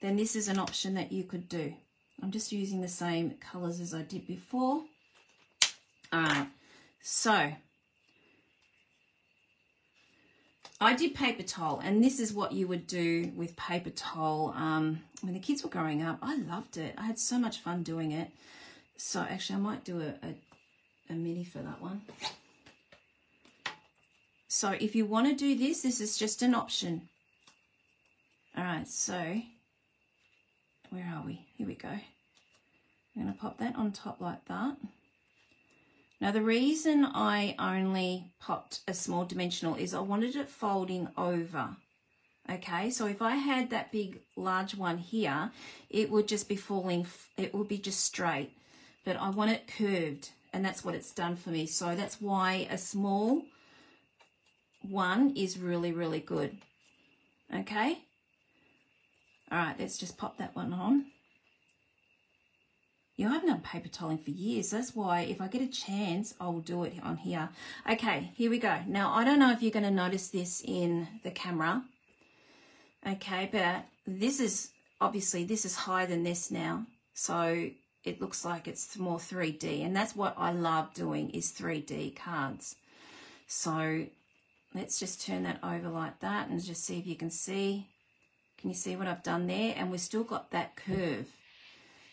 then this is an option that you could do. I'm just using the same colours as I did before. All right, so I did paper towel, and this is what you would do with paper towel. When the kids were growing up, I loved it. I had so much fun doing it. So actually I might do a mini for that one. So if you want to do this, this is just an option. All right, so where are we? Here we go. I'm going to pop that on top like that. Now the reason I only popped a small dimensional is I wanted it folding over. Okay, so if I had that big large one here, it would just be falling, it would be just straight. But I want it curved, and that's what it's done for me. So that's why a small one is really, really good. Okay. All right, let's just pop that one on. I haven't done paper toweling for years. That's why if I get a chance, I will do it on here. Okay, here we go. Now, I don't know if you're going to notice this in the camera. Okay, but this is, obviously, this is higher than this now. So it looks like it's more 3D. And that's what I love doing, is 3D cards. So let's just turn that over like that and just see if you can see. Can you see what I've done there? And we've still got that curve.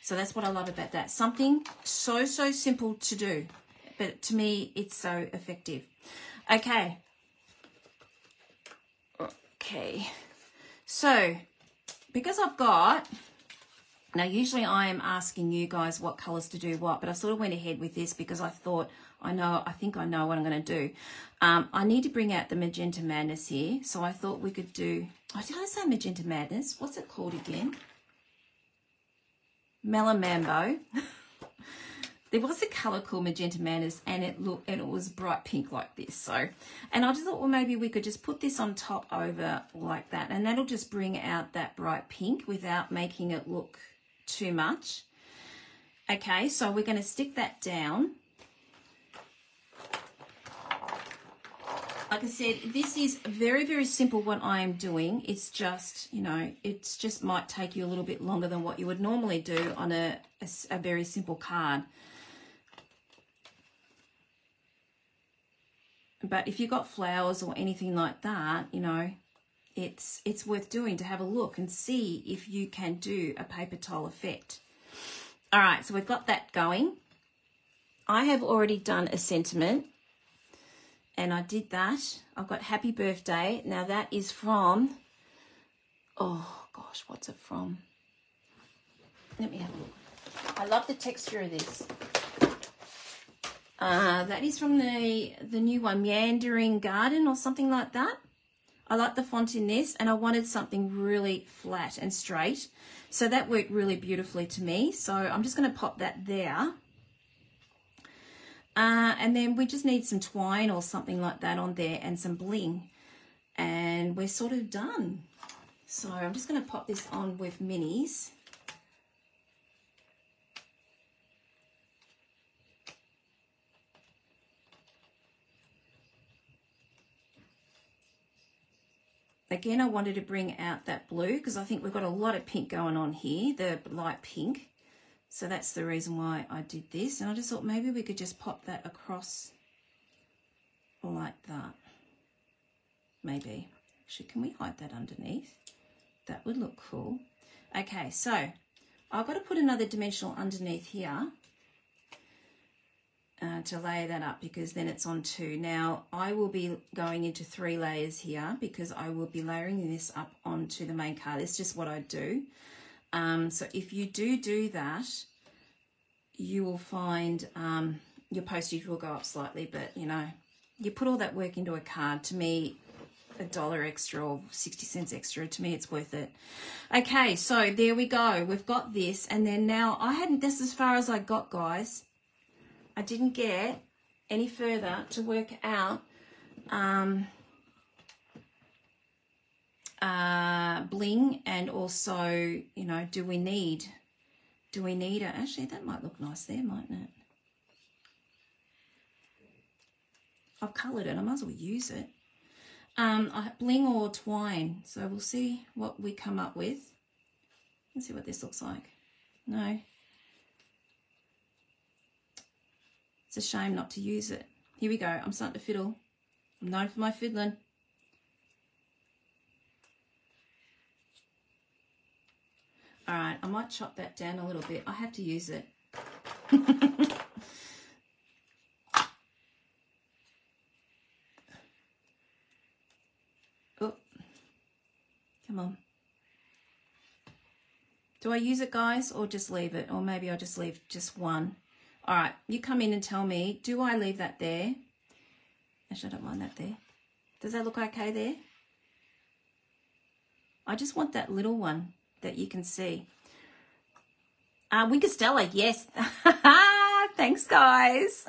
So that's what I love about that. Something so simple to do, but to me, it's so effective. Okay. Okay. So, because I've got, now usually I am asking you guys what colours to do what, but I sort of went ahead with this because I thought, I think I know what I'm going to do. I need to bring out the Magenta Madness here. So I thought we could do, did I say Magenta Madness? What's it called again? Melon Mambo. There was a colour called Magenta Madness, and it was bright pink like this. So, and I just thought, well, maybe we could just put this on top over like that, and that'll just bring out that bright pink without making it look too much. Okay, so we're going to stick that down. Like I said, this is very simple what I am doing. It's just, it's just might take you a little bit longer than what you would normally do on a very simple card. But if you've got flowers or anything like that, it's worth doing to have a look and see if you can do a paper towel effect. All right, so we've got that going. I have already done a sentiment. And I did that. I've got Happy Birthday. Now that is from, oh gosh, what's it from? Let me have a look. I love the texture of this. That is from the new one, Meandering Garden or something like that. I like the font in this, and I wanted something really flat and straight. So that worked really beautifully to me. So I'm just going to pop that there. And then we just need some twine or something like that on there and some bling. And we're sort of done. So I'm just going to pop this on with minis. Again, I wanted to bring out that blue because I think we've got a lot of pink going on here, the light pink. So that's the reason why I did this. And I just thought maybe we could just pop that across like that. Maybe. Actually, can we hide that underneath? That would look cool. Okay, so I've got to put another dimensional underneath here to lay that up, because then it's on 2. Now, I will be going into 3 layers here because I will be layering this up onto the main card. It's just what I do. So if you do that, you will find your postage will go up slightly, but you put all that work into a card. To me, $1 extra or 60 cents extra, to me it's worth it. Okay, so there we go. We've got this, and then now this is as far as I got, guys. I didn't get any further to work out bling, and also, do we need it? Actually, that might look nice there, mightn't it? I've coloured it, I might as well use it. Bling or twine, so we'll see what we come up with. Let's see what this looks like. No. It's a shame not to use it. Here we go, I'm starting to fiddle. I'm known for my fiddling. All right, I might chop that down a little bit. I have to use it. Oh, come on. Do I use it, guys, or just leave it? Or maybe I'll just leave just one. All right, you come in and tell me, do I leave that there? Actually, I don't mind that there. Does that look okay there? I just want that little one that you can see. Winker Stella, yes. Thanks, guys.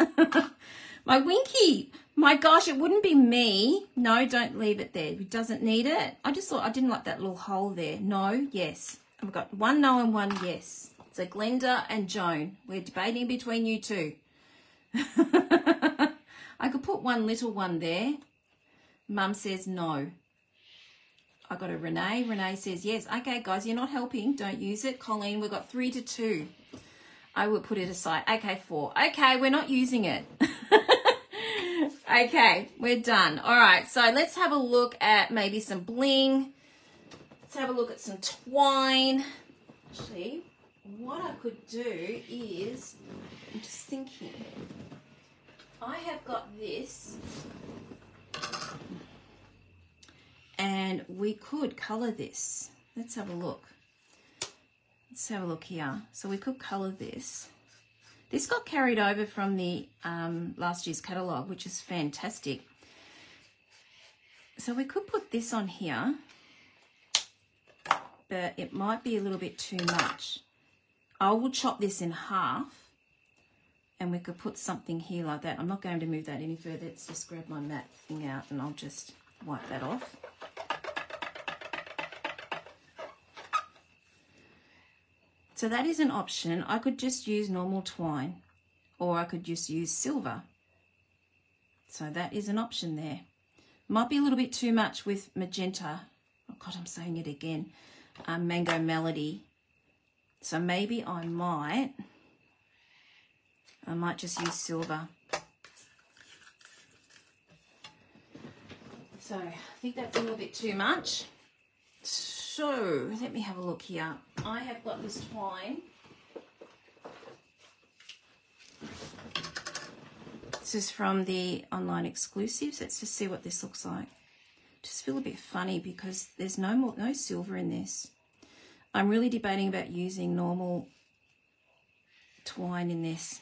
My Winky. My gosh, it wouldn't be me. No, don't leave it there. It doesn't need it. I just thought I didn't like that little hole there. No, yes. I've got one no and one yes. So Glenda and Joan. We're debating between you two. I could put one little one there. Mum says no. I got a Renee. Renee says yes. Okay, guys, you're not helping. Don't use it. Colleen, we've got 3-2. I will put it aside. Okay, 4. Okay, we're not using it. Okay, we're done. All right, so let's have a look at maybe some bling. Let's have a look at some twine. Actually, what I could do is, I'm just thinking, I have got this, and we could colour this. Let's have a look. Let's have a look here. So we could colour this. This got carried over from the last year's catalogue, which is fantastic. So we could put this on here, but it might be a little bit too much. I will chop this in half, and we could put something here like that. I'm not going to move that any further. Let's just grab my matte thing out, and I'll just wipe that off. So that is an option. I could just use normal twine, or I could just use silver. So that is an option there. Might be a little bit too much with magenta. Oh God, I'm saying it again. Mango Melody. So maybe I might just use silver. So I think that's a little bit too much. So let me have a look here. I have got this twine. This is from the online exclusives. Let's just see what this looks like. Just feel a bit funny because there's no silver in this. I'm really debating about using normal twine in this.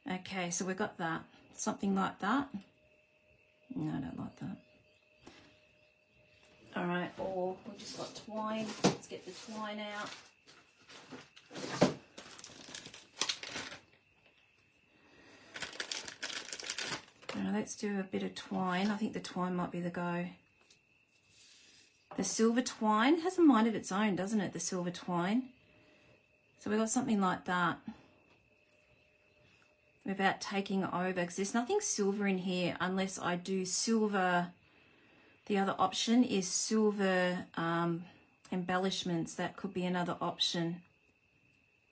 Okay, so we've got that. Something like that. No, I don't like that. All right, or we've just got twine. Let's get the twine out. Now let's do a bit of twine. I think the twine might be the go. The silver twine has a mind of its own, doesn't it? The silver twine. So we've got something like that. Without taking over, because there's nothing silver in here unless I do silver. The other option is silver embellishments. That could be another option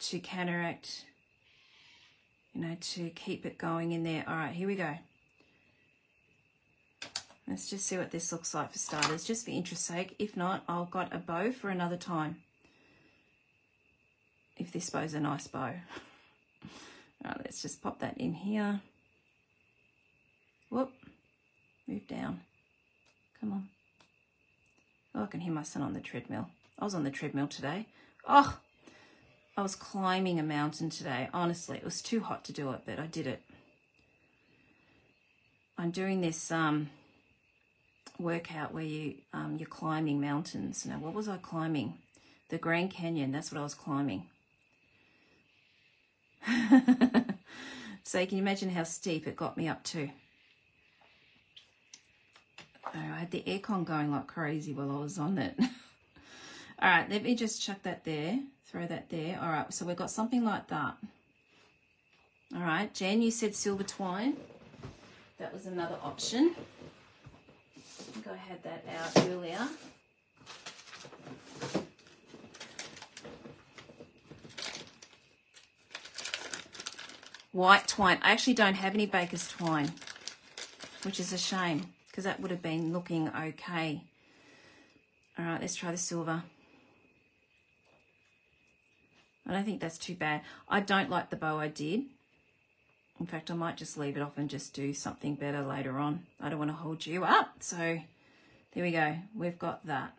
to counteract, you know, to keep it going in there. All right, here we go. Let's just see what this looks like for starters, just for interest's sake. If not, I've got a bow for another time. If this bow's a nice bow. All right, let's just pop that in here. Whoop, move down. Come on. Oh, I can hear my son on the treadmill. I was on the treadmill today. Oh, I was climbing a mountain today. Honestly, it was too hot to do it, but I did it. I'm doing this workout where you're climbing mountains. Now, what was I climbing? The Grand Canyon. That's what I was climbing. So you can imagine how steep it got me up to. I had the aircon going like crazy while I was on it. All right, let me just chuck that there, throw that there. All right, so we've got something like that. All right, Jen, you said silver twine. That was another option. I think I had that out earlier. White twine. I actually don't have any baker's twine, which is a shame, because that would have been looking okay. All right, let's try the silver. I don't think that's too bad. I don't like the bow I did. In fact, I might just leave it off and just do something better later on. I don't want to hold you up. So there we go. We've got that.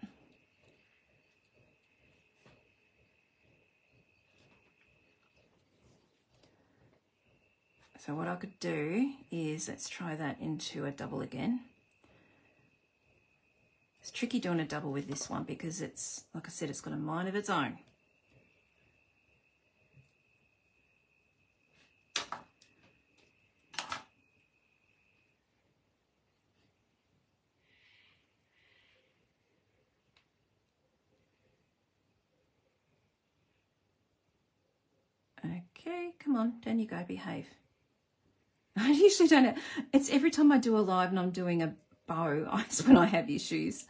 So what I could do is, let's try that into a double again. It's tricky doing a double with this one because it's, like I said, it's got a mind of its own. Okay, come on, down you go, behave. I usually don't. It's every time I do a live and I'm doing a bow, that's when I have issues.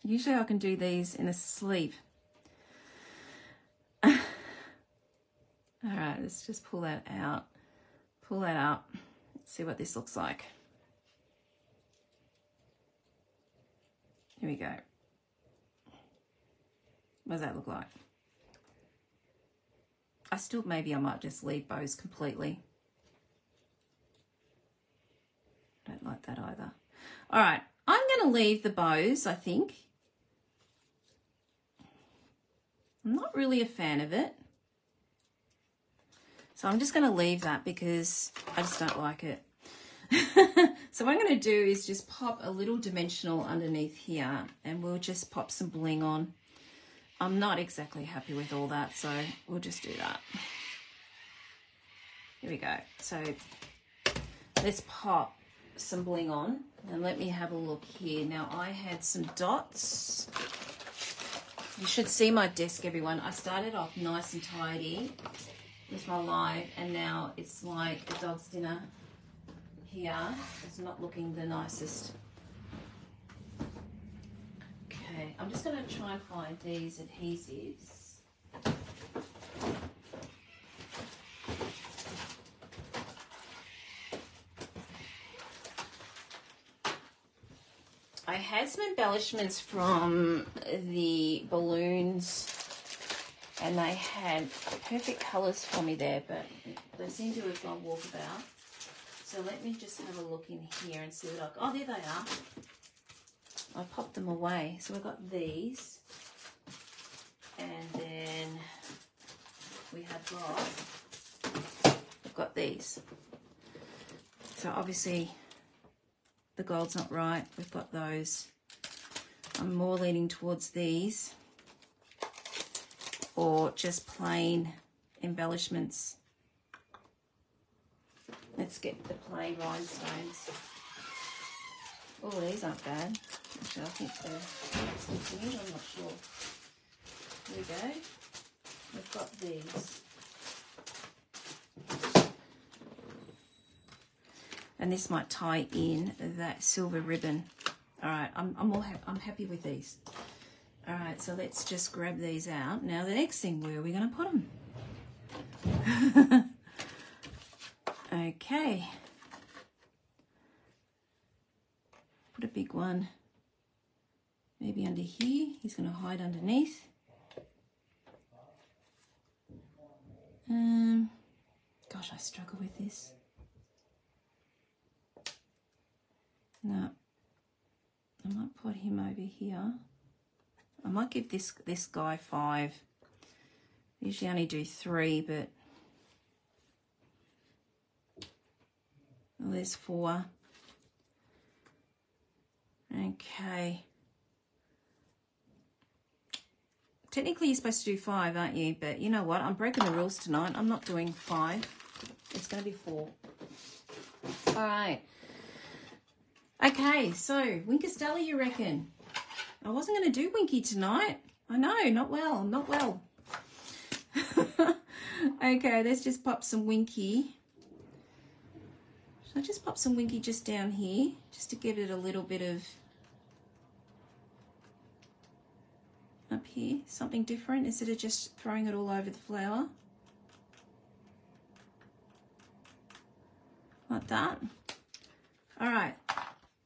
Usually I can do these in a sleep. All right, let's just pull that out. Pull that up. Let's see what this looks like. Here we go. What does that look like? Maybe I might just leave bows completely. Don't like that either. All right, I'm going to leave the bows, I think. I'm not really a fan of it. So I'm just going to leave that because I just don't like it. So what I'm going to do is just pop a little dimensional underneath here and we'll just pop some bling on. I'm not exactly happy with all that, so we'll just do that. Here we go. So let's pop some bling on and let me have a look here. Now I had some dots. You should see my desk, everyone. I started off nice and tidy with my live and now it's like the dog's dinner here. It's not looking the nicest. Okay, I'm just going to try and find these adhesives. I had some embellishments from the balloons and they had perfect colours for me there, but they seem to have gone walkabout. So let me just have a look in here and see what I've got. Oh, there they are. I popped them away. So we've got these. And then we've got these. So obviously the gold's not right. We've got those. I'm more leaning towards these or just plain embellishments. Let's get the plain rhinestones. Oh, these aren't bad. Actually, I think they're discontinued. I'm not sure. Here we go. We've got these. And this might tie in that silver ribbon. All right, I'm happy with these. All right, so let's just grab these out. Now the next thing, where are we going to put them? Okay. Put a big one maybe under here. He's going to hide underneath. Gosh, I struggle with this. No, I might put him over here. I might give this guy 5. Usually only do 3, but well, there's 4. Okay. Technically you're supposed to do 5, aren't you? But you know what? I'm breaking the rules tonight. I'm not doing 5. It's going to be 4. All right. Okay, so Winkestella, you reckon? I wasn't going to do Winky tonight. I know, not well, not well. Okay, let's just pop some Winky. Should I just pop some Winky just down here, just to give it a little bit of up here, something different instead of just throwing it all over the flower. Like that. All right,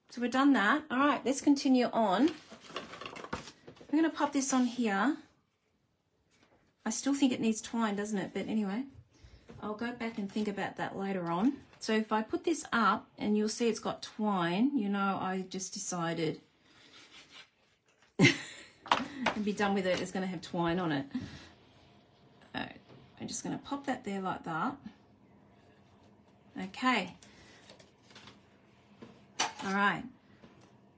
so we've done that. All right, let's continue on. I'm going to pop this on here. I still think it needs twine, doesn't it? But anyway, I'll go back and think about that later on. So if I put this up and you'll see it's got twine, you know, I just decided and be done with it. It's going to have twine on it. I'm just going to pop that there like that. Okay. All right.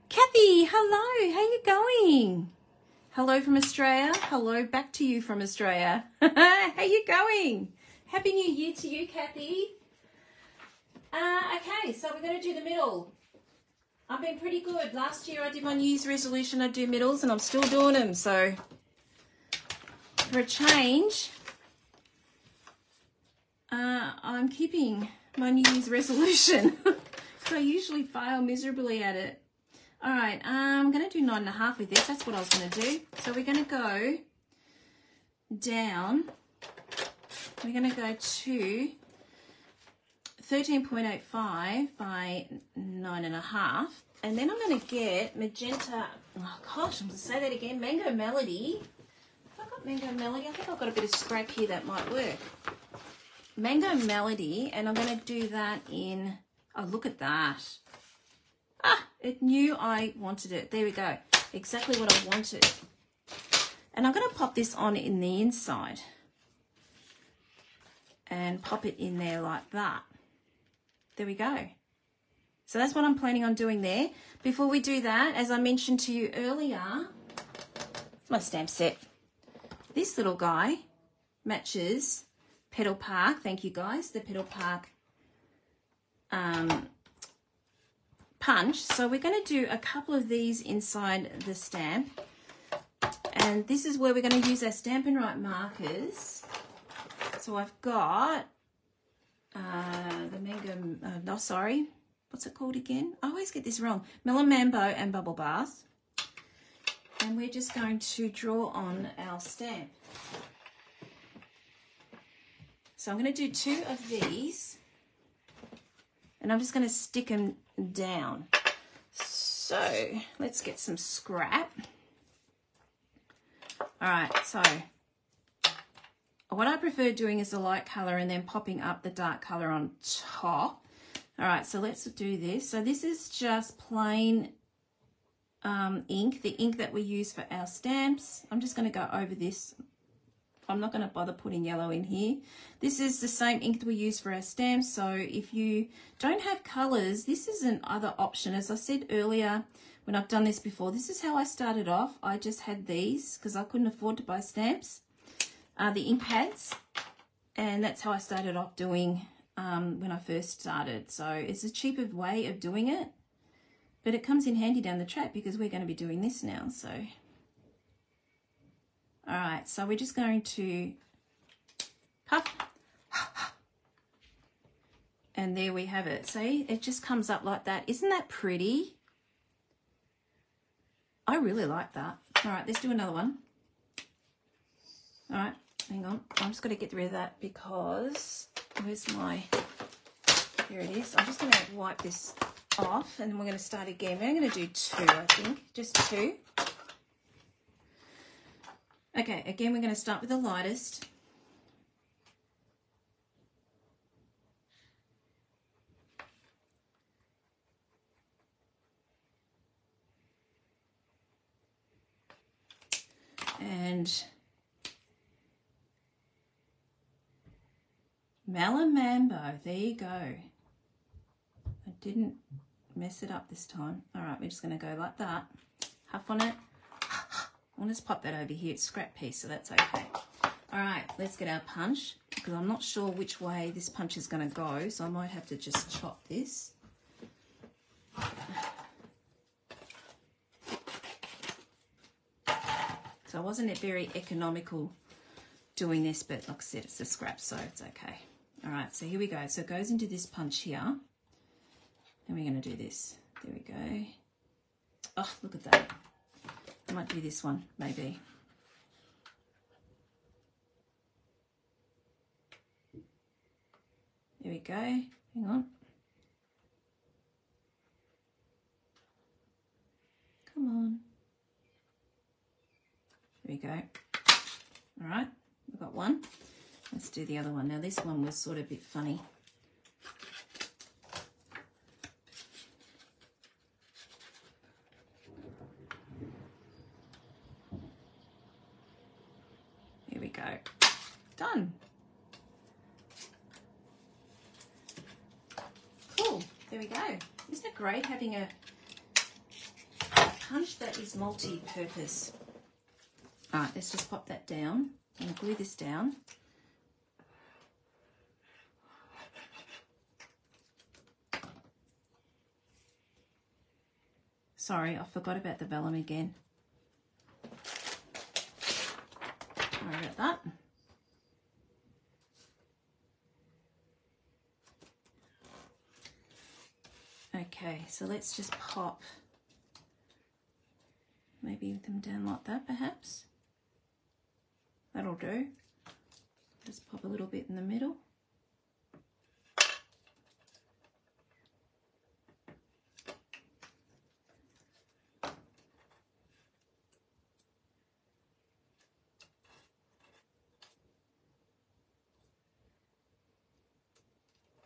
Kathy, hello. How you going? Hello from Australia. Hello back to you from Australia. How you going? Happy New Year to you, Kathy. Okay, so we're going to do the middle. I've been pretty good. Last year I did my New Year's resolution I'd do middles and I'm still doing them. So for a change, I'm keeping my New Year's resolution because I usually fail miserably at it. All right, I'm going to do 9.5 with this. That's what I was going to do. So we're going to go down. We're going to go to 13.85 by 9.5. And then I'm going to get magenta. Oh gosh, I'm going to say that again. Mango Melody. Have I got Mango Melody? I think I've got a bit of scrap here that might work. Mango Melody, and I'm going to do that in, oh, look at that. Ah, it knew I wanted it. There we go. Exactly what I wanted. And I'm going to pop this on in the inside and pop it in there like that. There we go. So that's what I'm planning on doing there. Before we do that, as I mentioned to you earlier, my stamp set. This little guy matches Petal Park. Thank you guys. The Petal Park punch. So we're going to do a couple of these inside the stamp. And this is where we're going to use our Stampin' Right markers. So I've got the mango, no, sorry. What's it called again? I always get this wrong. Melon Mambo and Bubble Bath. And we're just going to draw on our stamp. So I'm going to do 2 of these. And I'm just going to stick them down. So let's get some scrap. All right, so what I prefer doing is the light colour and then popping up the dark colour on top. All right, so let's do this. So this is just plain ink, the ink that we use for our stamps. I'm just going to go over this. I'm not going to bother putting yellow in here. This is the same ink that we use for our stamps. So if you don't have colours, this is another option. As I said earlier, when I've done this before, this is how I started off. I just had these because I couldn't afford to buy stamps, the ink pads. And that's how I started off doing when I first started. So it's a cheaper way of doing it, but it comes in handy down the track because we're going to be doing this now. So, all right, so we're just going to puff, and there we have it. See, it just comes up like that. Isn't that pretty? I really like that. All right, let's do another one. All right, hang on. I'm just going to get rid of that because where's my, here it is. I'm just going to wipe this off and then we're going to start again. We're going to do 2, I think, just 2. Okay, again, we're going to start with the lightest. And Melon Mambo, there you go. I didn't mess it up this time. All right, we're just going to go like that. Huff on it. I'll just pop that over here. It's scrap piece, so that's okay. All right, let's get our punch because I'm not sure which way this punch is going to go, so I might have to just chop this. So wasn't very economical doing this, but like I said, it's a scrap, so it's okay. All right, so here we go. So it goes into this punch here, and we're going to do this. There we go. Oh, look at that. I might do this one, maybe. There we go. Hang on. Come on. There we go. All right, we've got one. Let's do the other one. Now this one was sort of a bit funny. Here we go. Done. Cool. There we go. Isn't it great having a punch that is multi-purpose? All right, let's just pop that down and glue this down. Sorry, I forgot about the vellum again. Sorry about that. Okay, so let's just pop maybe them down like that perhaps. That'll do. Just pop a little bit in the middle.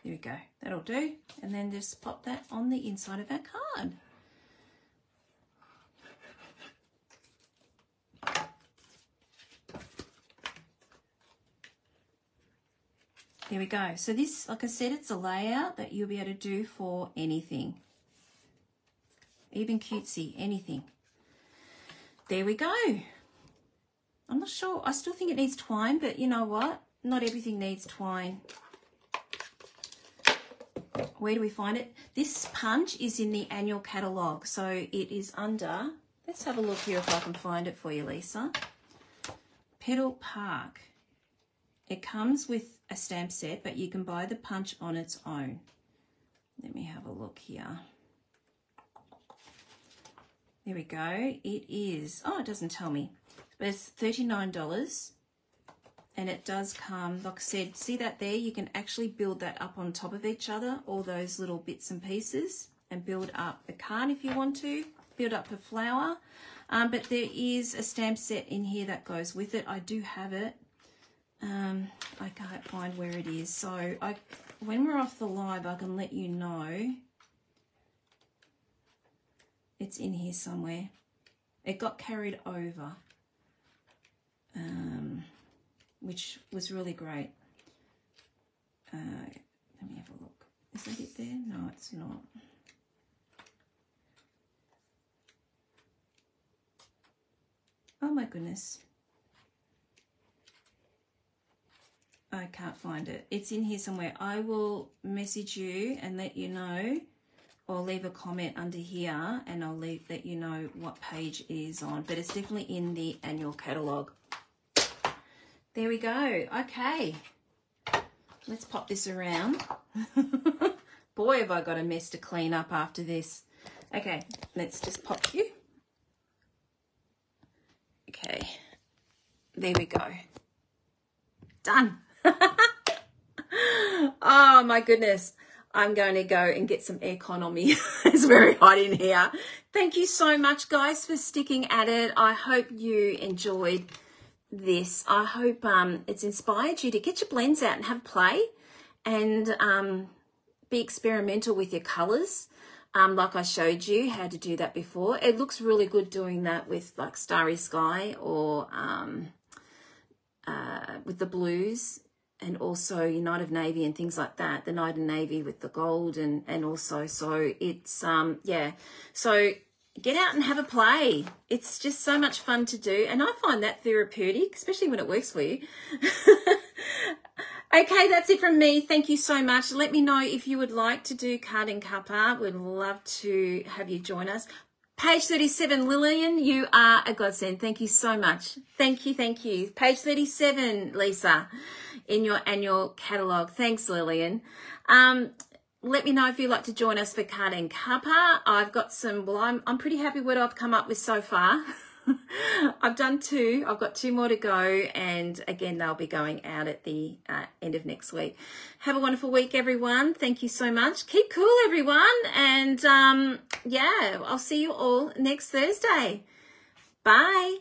There we go, that'll do. And then just pop that on the inside of our card. There we go. So this, like I said, it's a layout that you'll be able to do for anything. Even cutesy, anything. There we go. I'm not sure. I still think it needs twine, but you know what? Not everything needs twine. Where do we find it? This punch is in the annual catalogue. So it is under, let's have a look here if I can find it for you, Lisa. Petal Park. It comes with a stamp set, but you can buy the punch on its own. Let me have a look here. There we go. It is, oh, it doesn't tell me, but it's $39. And it does come, like I said, see that there? You can actually build that up on top of each other, all those little bits and pieces, and build up a card if you want to, build up a flower. But there is a stamp set in here that goes with it. I do have it. I can't find where it is. So when we're off the live, I can let you know. It's in here somewhere. It got carried over, which was really great. Let me have a look. Is that it there? No, it's not. Oh my goodness. I can't find it. It's in here somewhere. I will message you and let you know, or leave a comment under here and I'll let you know what page it is on. But it's definitely in the annual catalogue. There we go. Okay. Let's pop this around. Boy, have I got a mess to clean up after this. Okay, let's just pop you. Okay. There we go. Done. Oh my goodness. I'm going to go and get some aircon on me. It's very hot in here. Thank you so much, guys, for sticking at it. I hope you enjoyed this. I hope it's inspired you to get your blends out and have a play and be experimental with your colours. Like I showed you how to do that before. It looks really good doing that with like Starry Sky or with the blues. And also your Night of Navy and things like that. The Night of Navy with the gold and also, so it's, yeah. So get out and have a play. It's just so much fun to do. And I find that therapeutic, especially when it works for you. Okay, that's it from me. Thank you so much. Let me know if you would like to do card and cup art. We'd love to have you join us. Page 37, Lillian, you are a godsend. Thank you so much. Thank you, thank you. Page 37, Lisa, in your annual catalogue. Thanks, Lillian. Let me know if you'd like to join us for card and cuppa. I've got some, well, I'm pretty happy with what I've come up with so far. I've done 2. I've got 2 more to go. And again, they'll be going out at the end of next week. Have a wonderful week, everyone. Thank you so much. Keep cool, everyone. And yeah, I'll see you all next Thursday. Bye.